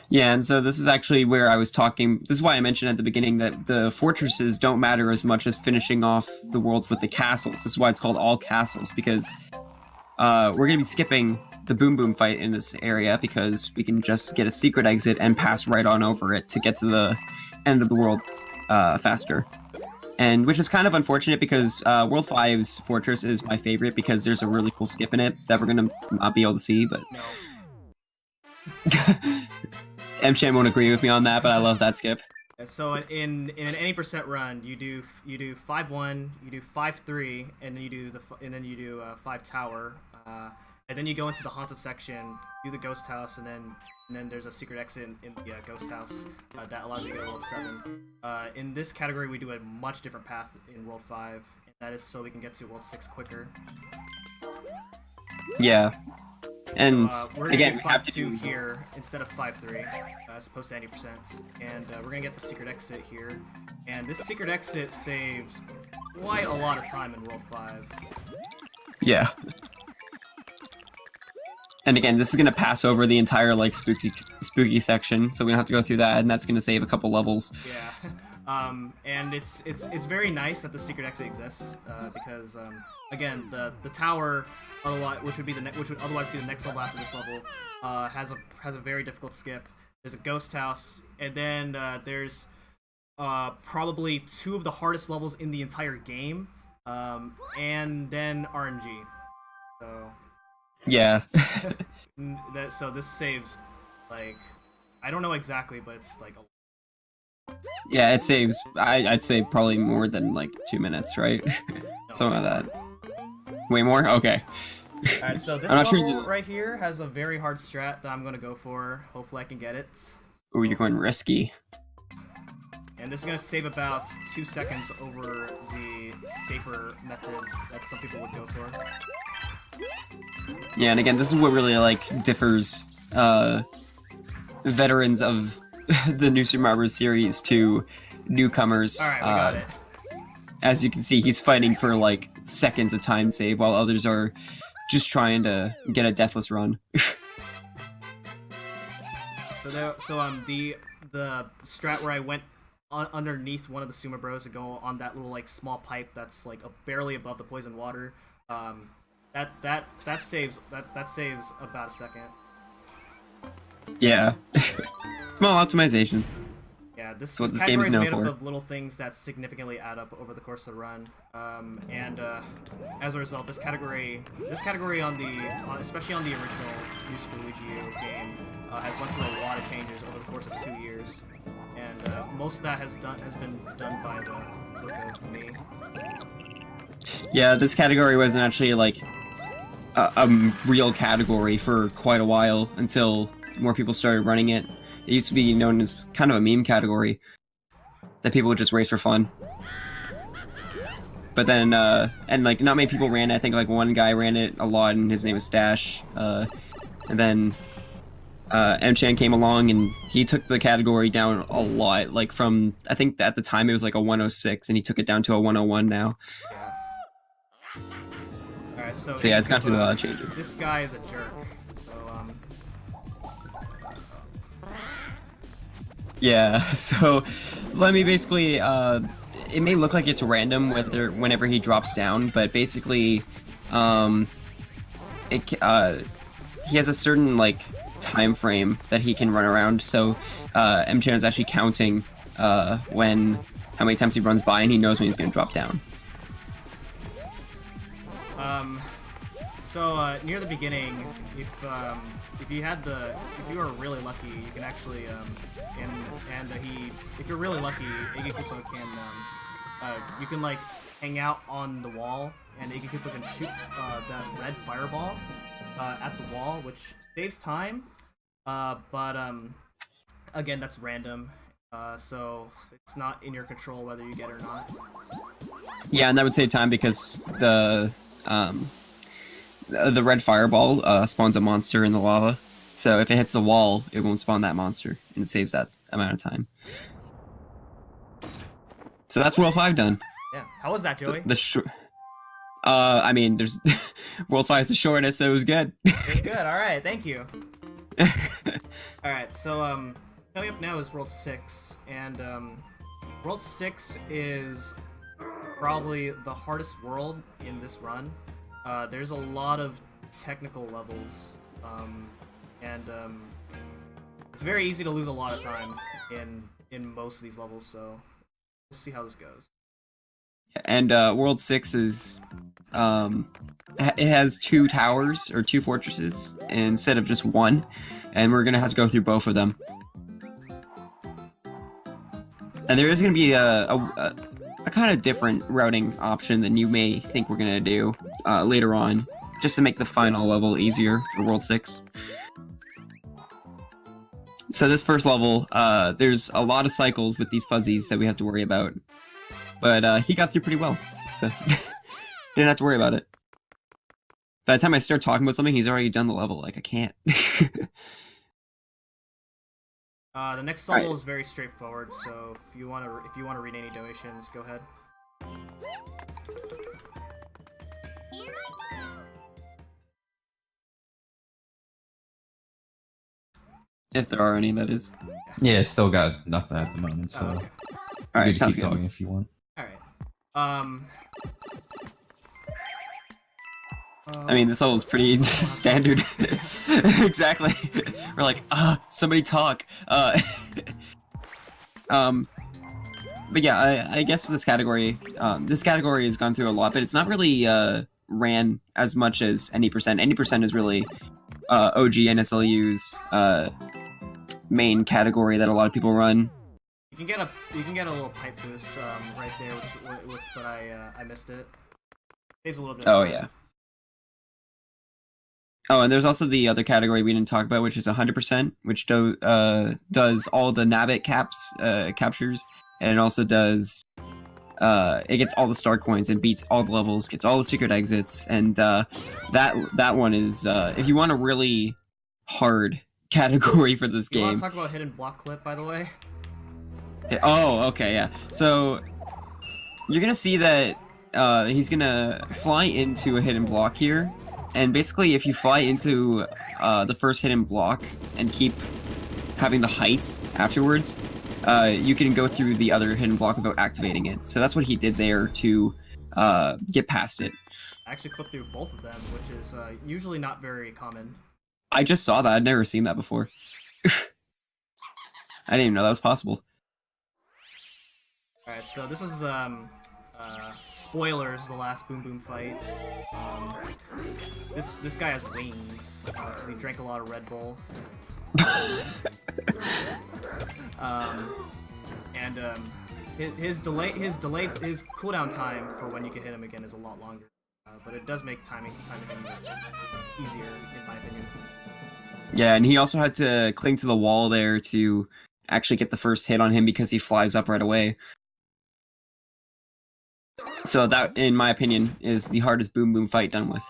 Yeah, and so this is actually where I was talking. This is why I mentioned at the beginning that the fortresses don't matter as much as finishing off the worlds with the castles. This is why it's called all castles, because we're going to be skipping the Boom Boom fight in this area because we can just get a secret exit and pass right on over it to get to the end of the world faster. And which is kind of unfortunate because World 5's fortress is my favorite because there's a really cool skip in it that we're going to not be able to see, but... No. MChan won't agree with me on that, but I love that skip. So in an any percent run, you do 5-1, you do 5-3, and then you do 5 tower, and then you go into the haunted section, do the ghost house, and then there's a secret exit in the ghost house that allows you to go to World 7. In this category, we do a much different path in World 5, and that is so we can get to World 6 quicker. Yeah. And we're again, gonna we have to 5-2 here instead of 5-3, as opposed to 90%. And we're gonna get the secret exit here. And this secret exit saves quite a lot of time in World 5. Yeah. And again, this is gonna pass over the entire like spooky section, so we don't have to go through that, and that's gonna save a couple levels. Yeah. And it's very nice that the secret exit exists because again the tower. Which would otherwise be the next level after this level, has a very difficult skip. There's a ghost house, and then there's probably 2 of the hardest levels in the entire game, and then RNG. So yeah. So this saves like I don't know exactly, but it's like yeah, it saves. I'd say probably more than like 2 minutes, right? No. Something like that. Way more? Okay. Alright, so this I'm not level sure right here has a very hard strat that I'm gonna go for. Hopefully I can get it. Ooh, you're going risky. And this is gonna save about 2 seconds over the safer method that some people would go for. Yeah, and again, this is what really like differs veterans of the New Super Mario Bros. Series to newcomers. Alright, we got it. As you can see, he's fighting for like seconds of time save, while others are just trying to get a deathless run. The strat where I went underneath one of the Sumo Bros to go on that little like small pipe that's like barely above the poison water, that saves about a second. Yeah. Small optimizations. Yeah, this what this category game is is known made up for. of little things that significantly add up over the course of the run, and as a result, this category especially on the original New Super Luigi U game, has went through a lot of changes over the course of 2 years, and most of that has been done by the work of me. Yeah, this category wasn't actually like a real category for quite a while until more people started running it. It used to be known as kind of a meme category that people would just race for fun. But then, and like not many people ran it. I think like one guy ran it a lot, and his name was Dash. And then MChan came along, and he took the category down a lot. Like from, I think at the time it was like a 106, and he took it down to a 101 now. Yeah. Alright, so Yeah, it's gone through a lot of changes. This guy is a jerk. Yeah, so let me basically, it may look like it's random whenever he drops down, but basically, he has a certain, like, time frame that he can run around, so, MChan is actually counting, how many times he runs by, and he knows when he's gonna drop down. So near the beginning, if you are really lucky, you can actually if you're really lucky, Iggy Kupo can you can like hang out on the wall, and Iggykupa can shoot that red fireball at the wall, which saves time. But again, that's random, so it's not in your control whether you get it or not. Yeah, and that would save time because the red fireball spawns a monster in the lava. So if it hits the wall, it won't spawn that monster, and it saves that amount of time. So that's World 5 done. Yeah, how was that, Joey? I mean, there's World 5 is the shortest, so it was good. It was good. All right, thank you. All right, so coming up now is World 6, and World 6 is probably the hardest world in this run. There's a lot of technical levels, and it's very easy to lose a lot of time in most of these levels. So we'll see how this goes. And World 6 is it has 2 towers or 2 fortresses instead of just 1, and we're gonna have to go through both of them. And there is gonna be a kind of different routing option than you may think we're gonna do later on, just to make the final level easier for World 6. So this first level, there's a lot of cycles with these fuzzies that we have to worry about. But he got through pretty well, so didn't have to worry about it. By the time I start talking about something, he's already done the level. Like, I can't. The next level is very straightforward, so if you want to read any donations, go ahead. If there are any, that is. Yeah, still got nothing at the moment, so Okay. All right, you sounds keep good. talking if you want. All right. I mean, this level is pretty standard. Exactly. We're like, somebody talk. But yeah, I guess this category has gone through a lot, but it's not really ran as much as any%. Any% is really OG NSLU's main category that a lot of people run. You can get a little pipe boost right there, but I missed it. Saves a little bit. Oh yeah. Oh, and there's also the other category we didn't talk about, which is 100%, which does all the Nabbit captures, and it also does it gets all the star coins and beats all the levels, gets all the secret exits, and that one is if you want a really hard category for this You game. want to talk about hidden block clip, by the way? Oh, okay, yeah. So you're gonna see that he's gonna fly into a hidden block here. And basically, if you fly into the first hidden block and keep having the height afterwards, you can go through the other hidden block without activating it. So that's what he did there to get past it. I actually clipped through both of them, which is usually not very common. I just saw that. I'd never seen that before. I didn't even know that was possible. Alright, so this is spoilers, the last Boom Boom fight. This guy has wings, because he drank a lot of Red Bull. His cooldown time for when you can hit him again is a lot longer. But it does make timing easier, in my opinion. Yeah, and he also had to cling to the wall there to actually get the first hit on him because he flies up right away. So that, in my opinion, is the hardest Boom Boom fight done with.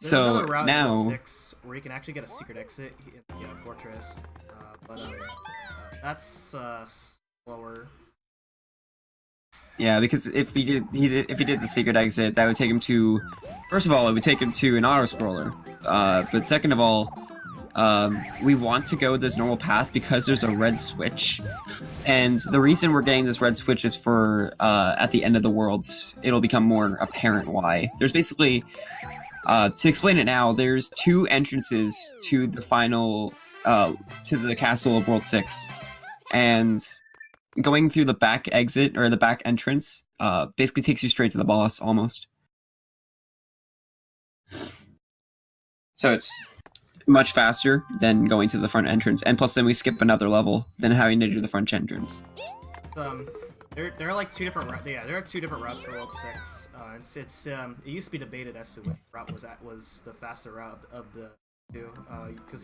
There's So another route in now, World 6 where you can actually get a secret exit in the fortress, but that's slower. yeah, because if he did the secret exit, that would take him to. First of all, it would take him to an auto scroller. But second of all, we want to go this normal path because there's a red switch. And the reason we're getting this red switch is for, at the end of the world, it'll become more apparent why. There's basically, to explain it now, there's 2 entrances to the final, to the castle of World 6. And going through the back exit, or the back entrance, basically takes you straight to the boss, almost. So it's much faster than going to the front entrance, and plus then we skip another level than having to do the front entrance. There are like two different there are two different routes for World 6. It used to be debated as to which route was the faster route of the two, because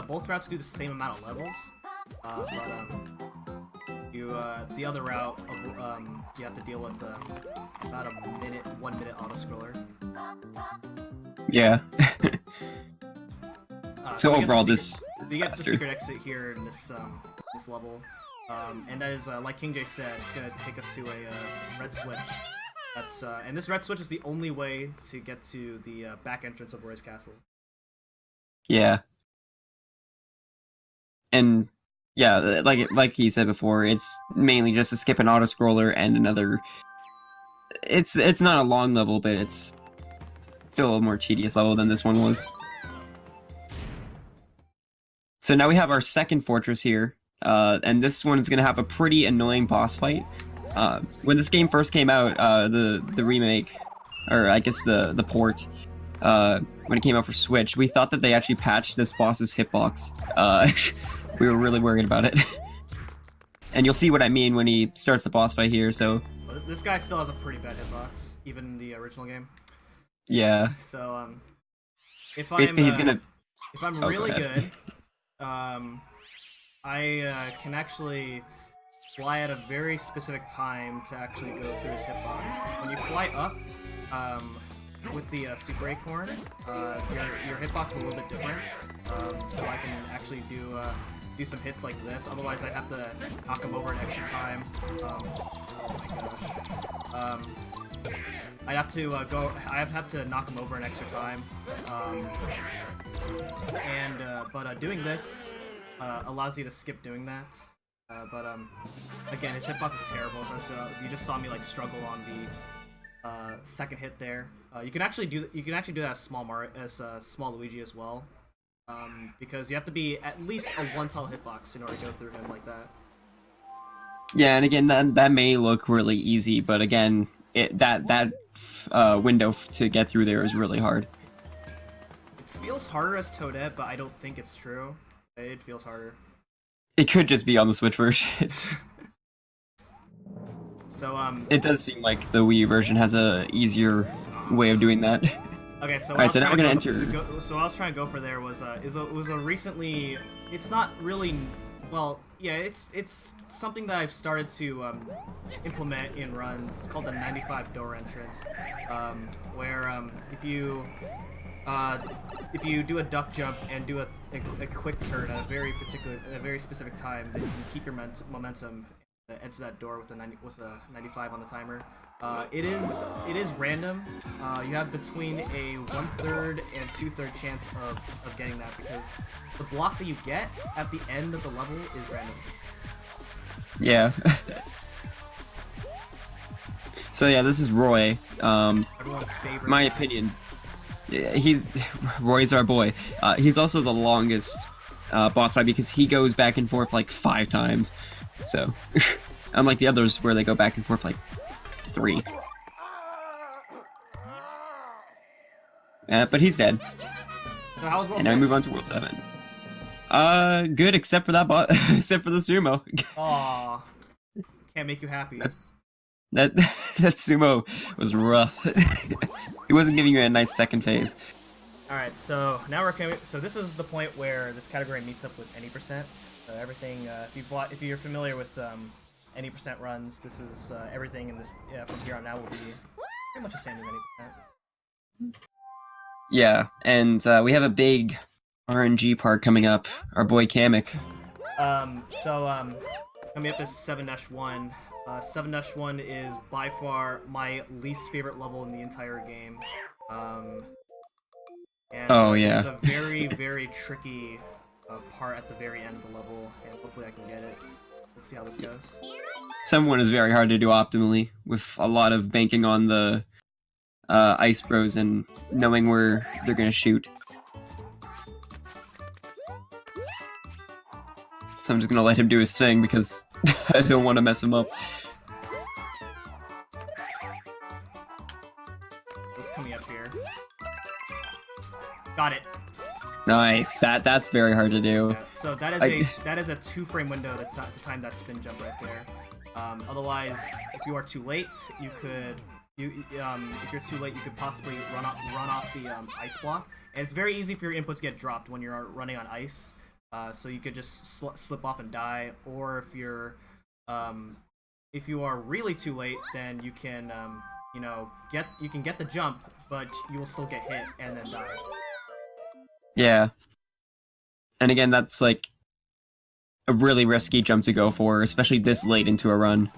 both routes do the same amount of levels, but the other route you have to deal with about a 1 minute auto scroller. Yeah. So you overall, get this you get the secret exit here in this level, and that is like King J said, it's gonna take us to a red switch. That's and this red switch is the only way to get to the back entrance of Roy's Castle. Yeah. And yeah, like he said before, it's mainly just to skip an auto scroller and another. It's not a long level, but it's still a more tedious level than this one was. So now we have our second fortress here, and this one is gonna have a pretty annoying boss fight. When this game first came out, the remake, or I guess the port, when it came out for Switch, we thought that they actually patched this boss's hitbox. We were really worried about it. And you'll see what I mean when he starts the boss fight here, so... This guy still has a pretty bad hitbox, even in the original game. Yeah. So, if basically he's gonna... If I'm really good, I can actually fly at a very specific time to actually go through his hitbox. When you fly up, with the Super Acorn, your hitbox is a little bit different, so I can actually do some hits like this. Otherwise, I'd have to knock him over an extra time. Oh my gosh. I'd have to have to knock him over an extra time. But doing this allows you to skip doing that. Again, his hitbox is terrible. So you just saw me like struggle on the second hit there. You can actually do that as small Luigi as well, because you have to be at least a 1-tile hitbox in order to go through him like that. Yeah, and again, that may look really easy, but again, that window to get through there is really hard. It feels harder as Toadette, but I don't think it's true. It feels harder. It could just be on the Switch version. So it does seem like the Wii version has a easier way of doing that. Okay, so alright, so now we're gonna enter. So what I was trying to go for there was a recently. It's not really. Well, yeah, it's something that I've started to implement in runs. It's called the 95 door entrance, where if you do a duck jump and do a quick turn at a very specific time, then you can keep your momentum and enter that door with a 95 on the timer. It is random. You have between a 1/3 and 2/3 chance of getting that, because the block that you get at the end of the level is random. Yeah. So yeah, this is Roy. Everyone's favorite. My opinion. Roy's our boy. He's also the longest boss fight because he goes back and forth like 5 times. So, unlike the others where they go back and forth like 3. But he's dead. So how was World And now we 6? move on to World 7. Good, except for that except for the sumo. Aw, can't make you happy. That sumo was rough. He wasn't giving you a nice second phase. All right, so now we're coming. So this is the point where this category meets up with any percent. So everything, if you're familiar with any percent runs, this is everything in this from here on out will be pretty much the same as any percent. Yeah, and we have a big RNG part coming up. Our boy Kamek. Coming up is 7-1. 7-1 is by far my least favorite level in the entire game. Oh yeah. There's a very, very tricky part at the very end of the level, and hopefully I can get it. Let's see how this goes. 7-1 is very hard to do optimally, with a lot of banking on the Ice Bros and knowing where they're gonna shoot. So I'm just gonna let him do his thing because I don't want to mess him up. What's coming up here? Got it. Nice. That's very hard to do. Yeah, so that is a 2-frame window to time that spin jump right there. Otherwise, if you are too late, you could if you're too late, you could possibly run off the ice block. And it's very easy for your inputs to get dropped when you're running on ice. So you could just slip off and die. Or if you are really too late, then you can get the jump, but you will still get hit and then die. Yeah. And again, that's like a really risky jump to go for, especially this late into a run.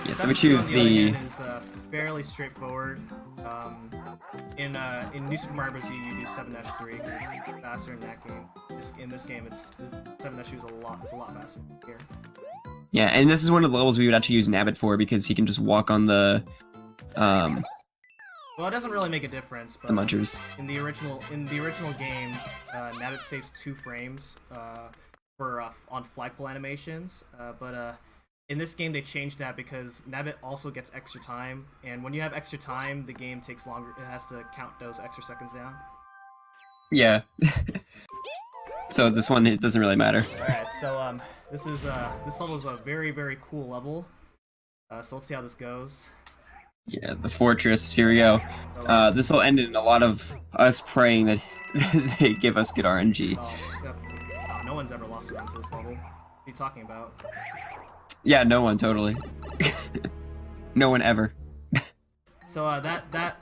Yeah, so we choose the. Is fairly straightforward. In New Super Mario Bros. You do 7-3 because it's faster in that game. In this game, it's 7-2 is a lot faster here. Yeah, and this is one of the levels we would actually use Nabbit for because he can just walk on the. Well, it doesn't really make a difference, but the munchers. In the original game, Nabbit saves 2 frames on flagpole animations, but in this game they changed that because Nabbit also gets extra time, and when you have extra time, the game takes longer. It has to count those extra seconds down. Yeah. So this one, it doesn't really matter. All right, so this level is a very, very cool level. So let's see how this goes. Yeah, the fortress. Here we go. This will end in a lot of us praying that they give us good RNG. No one's ever lost a run to this level. What are you talking about? Yeah, no one, totally. No one ever. So that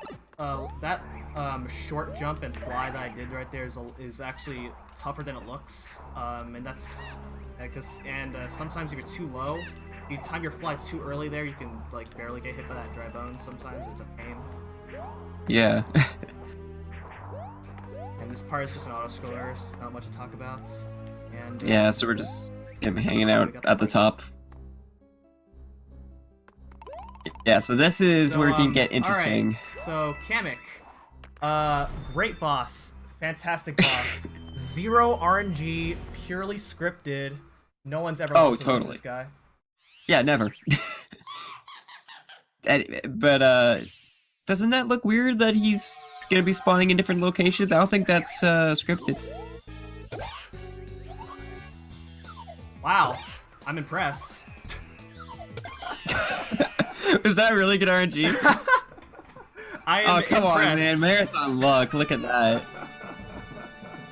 short jump and fly that I did right there is actually tougher than it looks. And that's because sometimes if you're too low, if you time your fly too early there, you can like barely get hit by that dry bone. Sometimes it's a pain. Yeah. And this part is just an auto scroller, so not much to talk about. And yeah, so we're just hanging out at the top. Yeah, so this is where it can get interesting. Right. So Kamek, great boss, fantastic boss, 0 RNG, purely scripted. No one's ever lost to this guy. Yeah, never. But doesn't that look weird that he's gonna be spawning in different locations? I don't think that's scripted. Wow, I'm impressed. Is that really good RNG? I am impressed. On, man. Marathon luck. Look at that.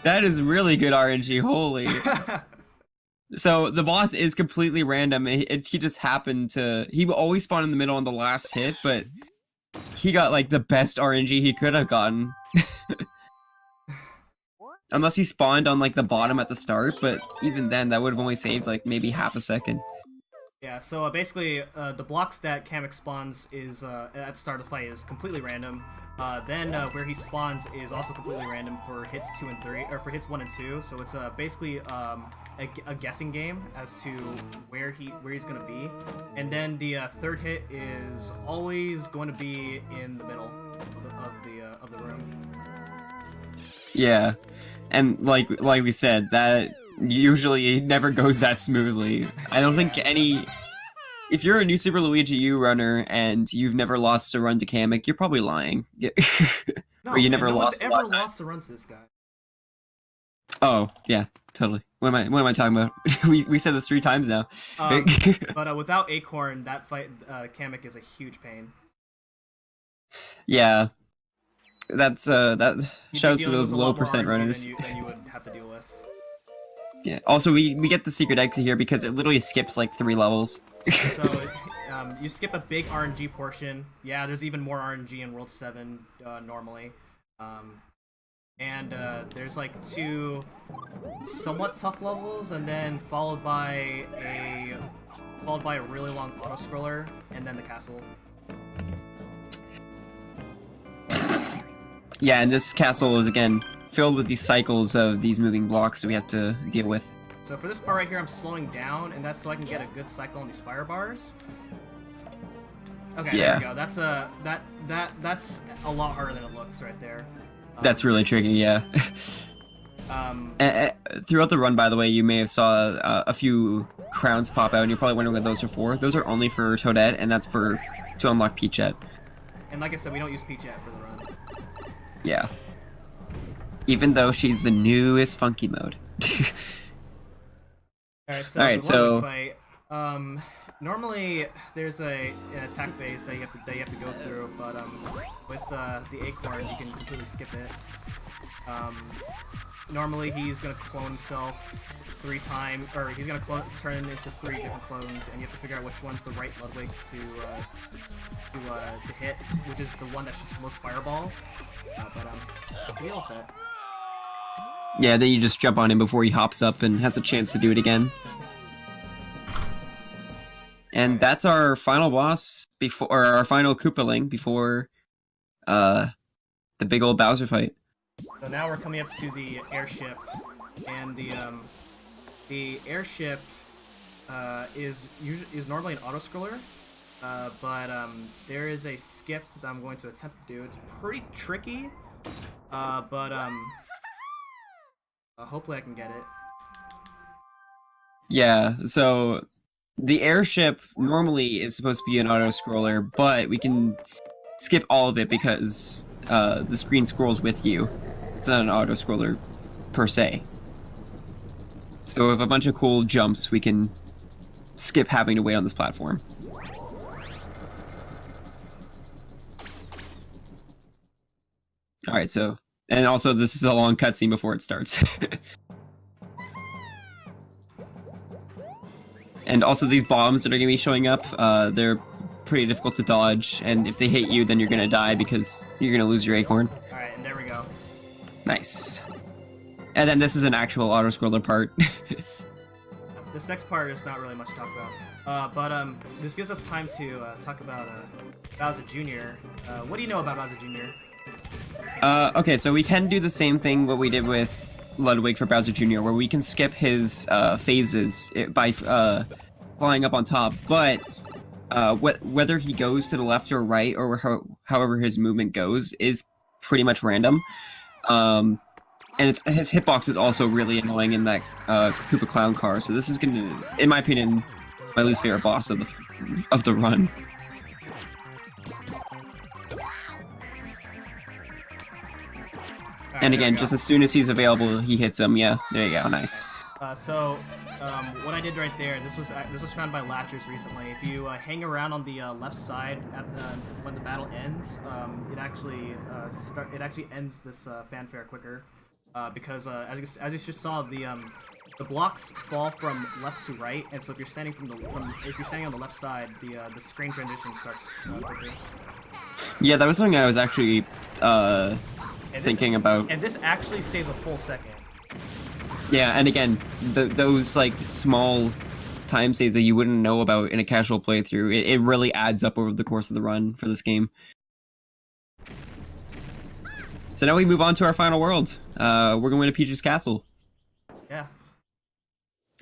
That is really good RNG. Holy. So the boss is completely random. He just happened to. He would always spawn in the middle on the last hit, but he got like the best RNG he could have gotten. Unless he spawned on like the bottom at the start, but even then, that would have only saved like maybe half a second. Yeah, so basically, the blocks that Kamek spawns is at the start of the fight is completely random. Then where he spawns is also completely random for hits 2 and 3, or for hits 1 and 2. So it's basically a guessing game as to where he's gonna be. And then the third hit is always going to be in the middle of the room. Yeah, and like we said, that usually never goes that smoothly. I don't think any. If you're a new Super Luigi U runner and you've never lost a run to Kamek, you're probably lying. No, or you never lost. Ever lost a run to this guy? Oh yeah, totally. What am I talking about? we said this 3 times now. But without Acorn, that fight Kamek is a huge pain. Yeah, that's that shows to those low percent runners. Than you would have to deal with. Yeah. Also, we get the secret exit here because it literally skips like 3 levels. So you skip a big RNG portion. Yeah, there's even more RNG in World 7 normally. And there's like 2 somewhat tough levels, and then followed by a really long auto scroller, and then the castle. Yeah, and this castle is again filled with these cycles of these moving blocks that we have to deal with. So for this part right here, I'm slowing down, and that's so I can get a good cycle on these fire bars. Okay, yeah. There we go. That's a lot harder than it looks right there. That's really tricky, yeah. Throughout the run, by the way, you may have saw a few crowns pop out, and you're probably wondering what those are for. Those are only for Toadette, and that's to unlock Peachette. And like I said, we don't use Peachette for the run. Yeah. Even though she's the newest funky mode. Alright, so Alright, the so- Ludwig fight. Normally there's an attack phase that you have to go through, but with the acorn you can completely skip it. Normally he's gonna clone himself 3 times, or he's gonna turn into 3 different clones, and you have to figure out which one's the right Ludwig to hit, which is the one that shoots the most fireballs. Deal with it. Yeah, then you just jump on him before he hops up and has a chance to do it again. And that's our final boss before, or our final Koopaling before the big old Bowser fight. So now we're coming up to the airship, and the airship is normally an auto-scroller, but there is a skip that I'm going to attempt to do. It's pretty tricky, but hopefully I can get it. Yeah, so the airship normally is supposed to be an auto-scroller, but we can skip all of it because the screen scrolls with you. It's not an auto-scroller per se. So with a bunch of cool jumps, we can skip having to wait on this platform. Alright, so... And also, this is a long cutscene before it starts. And also, these bombs that are going to be showing up, they're pretty difficult to dodge, and if they hit you, then you're going to die because you're going to lose your acorn. Alright, and there we go. Nice. And then this is an actual auto-scroller part. This next part is not really much to talk about. But this gives us time to talk about Bowser Jr. What do you know about Bowser Jr.? Okay, so we can do the same thing what we did with Ludwig for Bowser Jr., where we can skip his phases by flying up on top, but whether he goes to the left or right, or however his movement goes, is pretty much random. And his hitbox is also really annoying in that Koopa Clown car, so this is gonna, in my opinion, my least favorite boss of the run. And again, just as soon as he's available, he hits him. Yeah, there you go. Nice. What I did right there, this was found by Latchers recently. If you hang around on the left side when the battle ends, it actually ends this fanfare quicker, because as you just saw, the blocks fall from left to right, and so if you're standing if you're standing on the left side, the screen transition starts quicker. Yeah, that was something I was actually thinking about. And this actually saves a full second. Yeah, and again, those like small time saves that you wouldn't know about in a casual playthrough, it really adds up over the course of the run for this game. So now we move on to our final world. We're going to Peach's Castle. Yeah.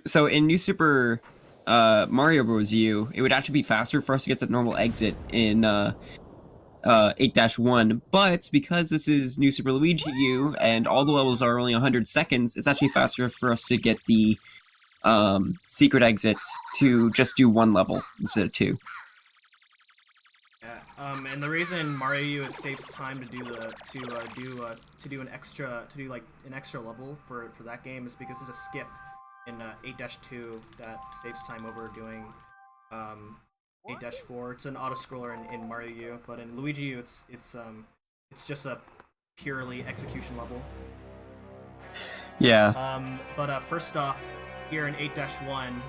So in New Super Mario Bros. U, it would actually be faster for us to get the normal exit in 8-1, but because this is New Super Luigi U and all the levels are only 100 seconds, it's actually faster for us to get the secret exit to just do 1 level instead of 2. Yeah. And the reason Mario U, it saves time to do an extra level for that game is because there's a skip in 8-2 that saves time over doing 8-4. It's an auto-scroller in Mario U, but in Luigi U, it's just a purely execution level. Yeah. But first off, here in 8-1,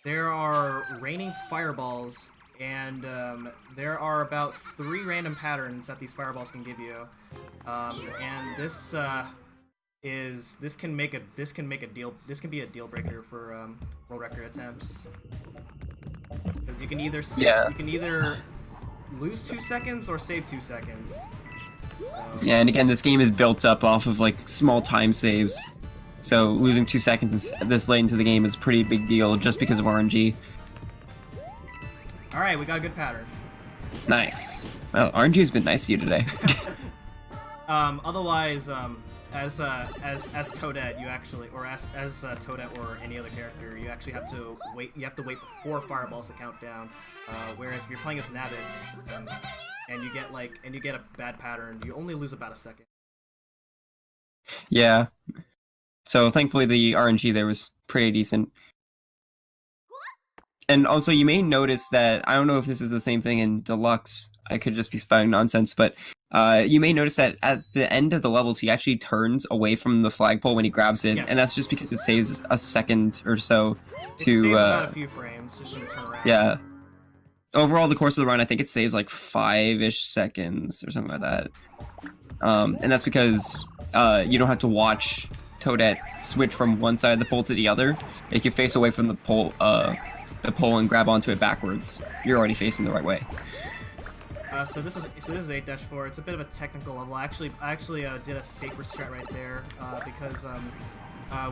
there are raining fireballs, and there are about 3 random patterns that these fireballs can give you, and this can be a deal breaker for world record attempts. Because you can either lose 2 seconds or save 2 seconds. Yeah, and again, this game is built up off of like small time saves, so losing 2 seconds this late into the game is a pretty big deal just because of RNG. All right, we got a good pattern. Nice. Well, RNG has been nice to you today. Otherwise, as Toadette, you actually, or as Toadette or any other character, you actually have to wait. You have to wait for 4 fireballs to count down. Whereas if you're playing as Nabbits, and you get a bad pattern, you only lose about a second. Yeah. So thankfully the RNG there was pretty decent. And also you may notice that, I don't know if this is the same thing in Deluxe, I could just be spouting nonsense, but you may notice that at the end of the levels he actually turns away from the flagpole when he grabs it, Yes. and that's just because it saves a second or so It to... saves about a few frames, just to turn around. Yeah. Overall, the course of the run, I think it saves like 5-ish seconds or something like that. And that's because you don't have to watch Toadette switch from one side of the pole to the other. If you face away from the pole and grab onto it backwards, you're already facing the right way. So this is 8-4. It's a bit of a technical level. I actually did a safer strat right there because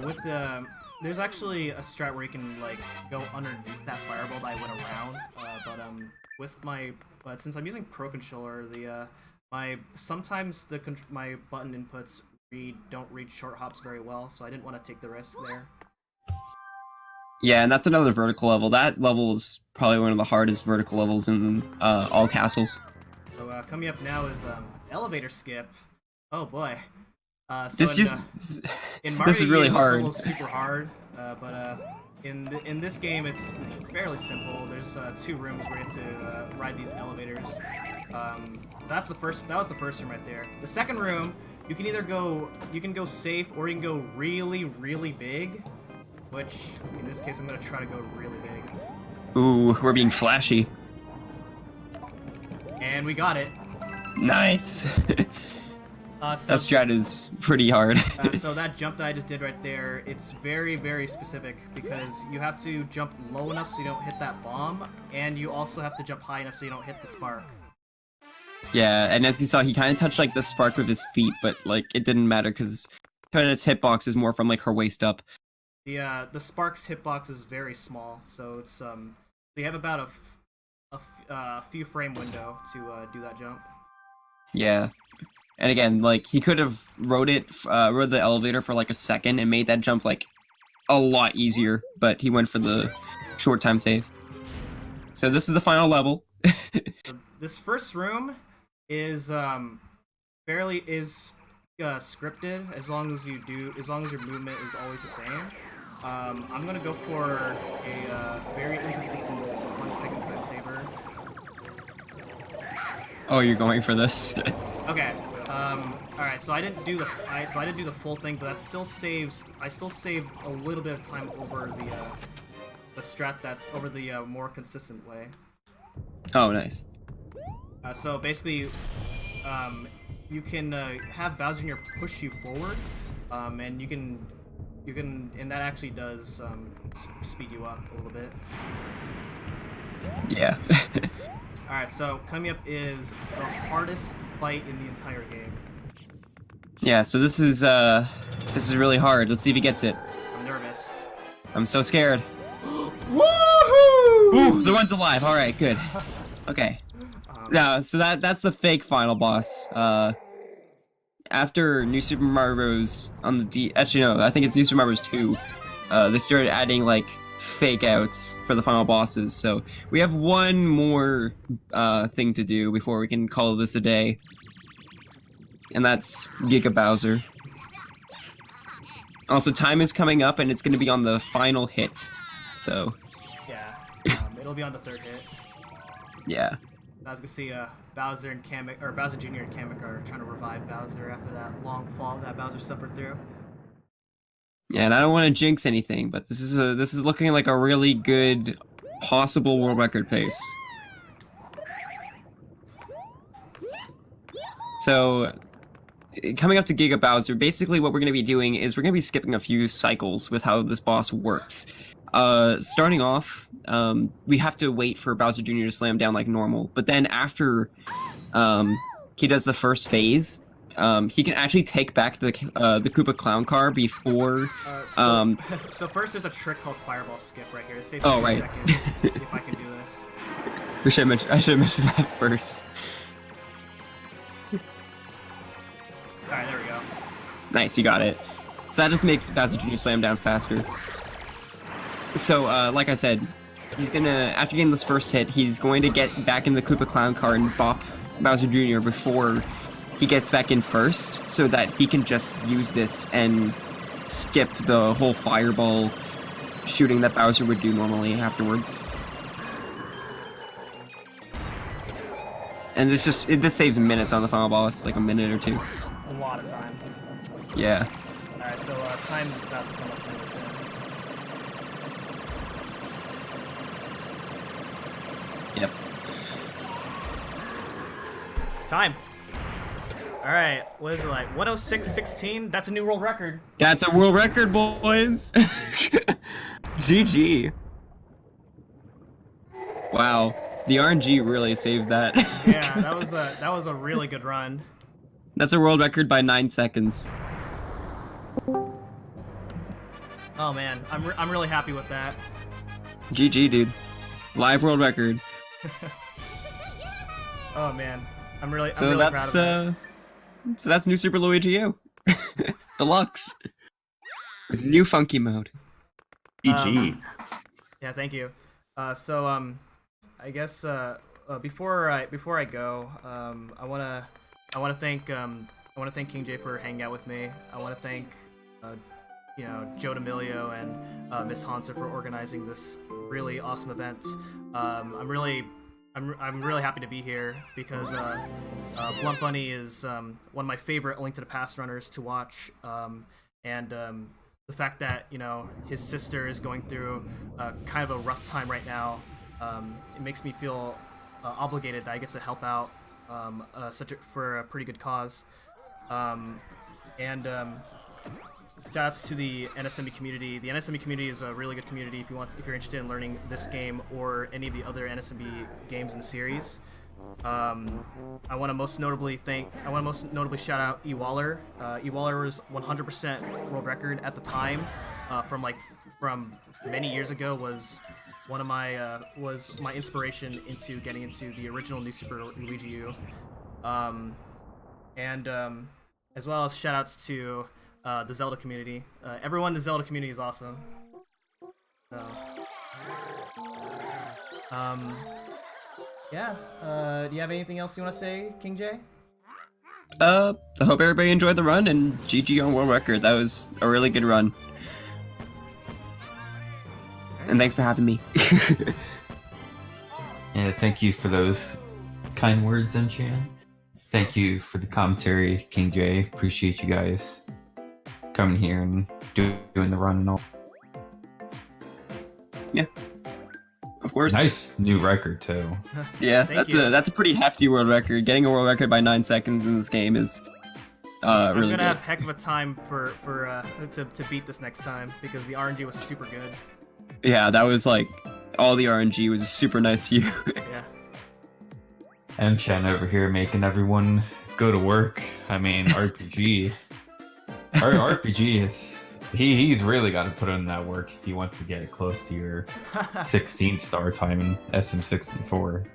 with the there's actually a strat where you can like go underneath that fireball that I went around. But since I'm using Pro Controller, sometimes my button inputs don't read short hops very well, so I didn't want to take the risk there. Yeah, and that's another vertical level. That level is probably one of the hardest vertical levels in all castles. So coming up now is elevator skip. Oh boy. In Mario, this is really this hard. level is super hard, but in this game it's fairly simple. There's 2 rooms where you have to ride these elevators. That was the first room right there. The second room, you can either go safe or you can go really, really big. Which in this case I'm gonna try to go really big. Ooh, we're being flashy. And we got it. Nice. That strat is pretty hard. So that jump that I just did right there, it's very, very specific because you have to jump low enough so you don't hit that bomb, and you also have to jump high enough so you don't hit the spark. Yeah, and as you saw, he kind of touched like the spark with his feet, but like it didn't matter because Toadette's hitbox is more from like her waist up. The spark's hitbox is very small, so it's you have about a few frame window to do that jump. Yeah. And again, like, he could have rode the elevator for like a second and made that jump like a lot easier, but he went for the short time save. So this is the final level. So this first room is scripted as long as your movement is always the same. I'm gonna go for a very inconsistent 1-second time saver. Oh, you're going for this? Okay. Alright, so I didn't do the full thing, but that still saves. I still saved a little bit of time over the strat over the more consistent way. Oh, nice. So basically, you can have Bowser Jr. push you forward, and you can, and that actually does speed you up a little bit. Yeah. Alright, so coming up is the hardest fight in the entire game. Yeah, so this is really hard. Let's see if he gets it. I'm nervous. I'm so scared. Woohoo! Ooh, the one's alive. All right, good. Okay. No, so that's the fake final boss. After New Super Mario Bros. On the actually no, I think it's New Super Mario Bros. 2. They started adding like fake outs for the final bosses. So we have one more thing to do before we can call this a day, and that's Giga Bowser. Also, time is coming up, and it's going to be on the final hit. So Yeah, it'll be on the third hit. yeah. I was gonna see Bowser Jr. and Kamek are trying to revive Bowser after that long fall that Bowser suffered through. Yeah, and I don't want to jinx anything, but this is looking like a really good possible world record pace. So, coming up to Giga Bowser, basically what we're going to be doing is we're going to be skipping a few cycles with how this boss works. Starting off, we have to wait for Bowser Jr. to slam down like normal, but then after he does the first phase, he can actually take back the Koopa Clown Car before. So first there's a trick called Fireball Skip right here. It saves Oh, 2 right. seconds if I can do this. I should have mentioned that first. Alright, there we go. Nice, you got it. So that just makes Bowser Jr. slam down faster. So, like I said, he's gonna, after getting this first hit, he's going to get back in the Koopa Clown Car and bop Bowser Jr. before he gets back in first, so that he can just use this and skip the whole fireball shooting that Bowser would do normally afterwards. And this saves minutes on the final boss, like a minute or two. A lot of time. Yeah. Alright, so time is about to come up really soon. Yep. Time. Alright, what is it like? 106.16? That's a new world record. That's a world record, boys! GG. Wow. The RNG really saved that. Yeah, that was a really good run. That's a world record by 9 seconds. Oh man, I'm really happy with that. GG, dude. Live world record. Oh man, I'm really So proud of that. So that's New Super Luigi U. Deluxe. With new funky mode. GG. Yeah, thank you. I guess before I go, I wanna thank King J for hanging out with me. I wanna thank Joe D'Amelio and Miss Hansa for organizing this really awesome event. I'm really happy to be here because Blunt Bunny is one of my favorite Link to the Past runners to watch, and the fact that his sister is going through kind of a rough time right now, it makes me feel obligated that I get to help out for a pretty good cause, and shoutouts to the NSME community. The NSME community is a really good community if you're interested in learning this game or any of the other NSME games in the series. I want to most notably shout out E-Waller. E-Waller was 100% world record at the time, from many years ago. Was one of my inspiration into getting into the original New Super Luigi U, and as well as shout outs to the Zelda community. Everyone in the Zelda community is awesome. So, yeah. Do you have anything else you want to say, King J? I hope everybody enjoyed the run, and GG on world record. That was a really good run. And thanks for having me. Yeah, thank you for those kind words, MChan. Thank you for the commentary, King J. Appreciate you guys coming here and doing the run and all. Yeah. Of course. Nice new record too. Yeah, Thank you. that's a pretty hefty world record. Getting a world record by 9 seconds in this game is I'm really gonna good. have heck of a time to beat this next time because the RNG was super good. Yeah, that was like all the RNG was super nice to you. Yeah. MChan over here making everyone go to work. I mean, RPG. Our RPG is he's really got to put in that work if he wants to get close to your 16-star time in SM64.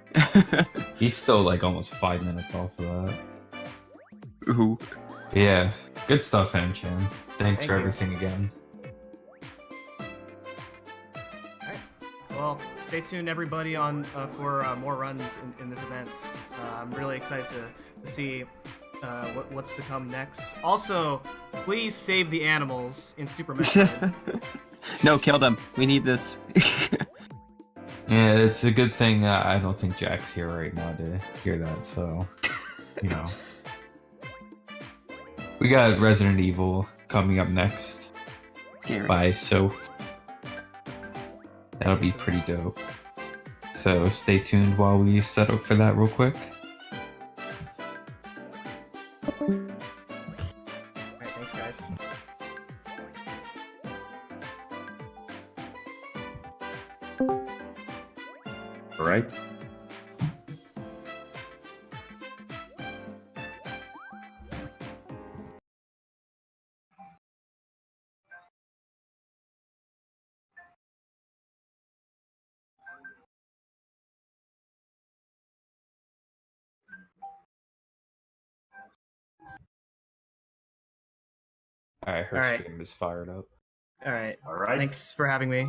He's still like almost 5 minutes off of that. Ooh. Yeah, good stuff, MChan. Thanks Thank for you. everything again. Alright. Well, stay tuned, everybody, for more runs in this event. I'm really excited to see what's to come next. Also, please save the animals in Super Metroid. No, kill them. We need this. Yeah, it's a good thing I don't think Jack's here right now to hear that, so, We got Resident Evil coming up next by Soph. That'll be pretty dope. So stay tuned while we set up for that real quick. Alright, thanks, guys. All right. Alright, her Alright. stream is fired up. Alright. All right. Thanks for having me.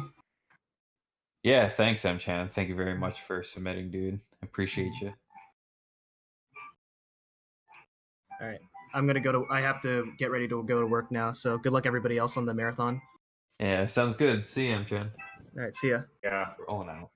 Yeah, thanks, MChan. Thank you very much for submitting, dude. Appreciate you. Alright. I'm gonna go to. I have to get ready to go to work now. So good luck everybody else on the marathon. Yeah, sounds good. See you, MChan. All right, see ya. Yeah. We're all out.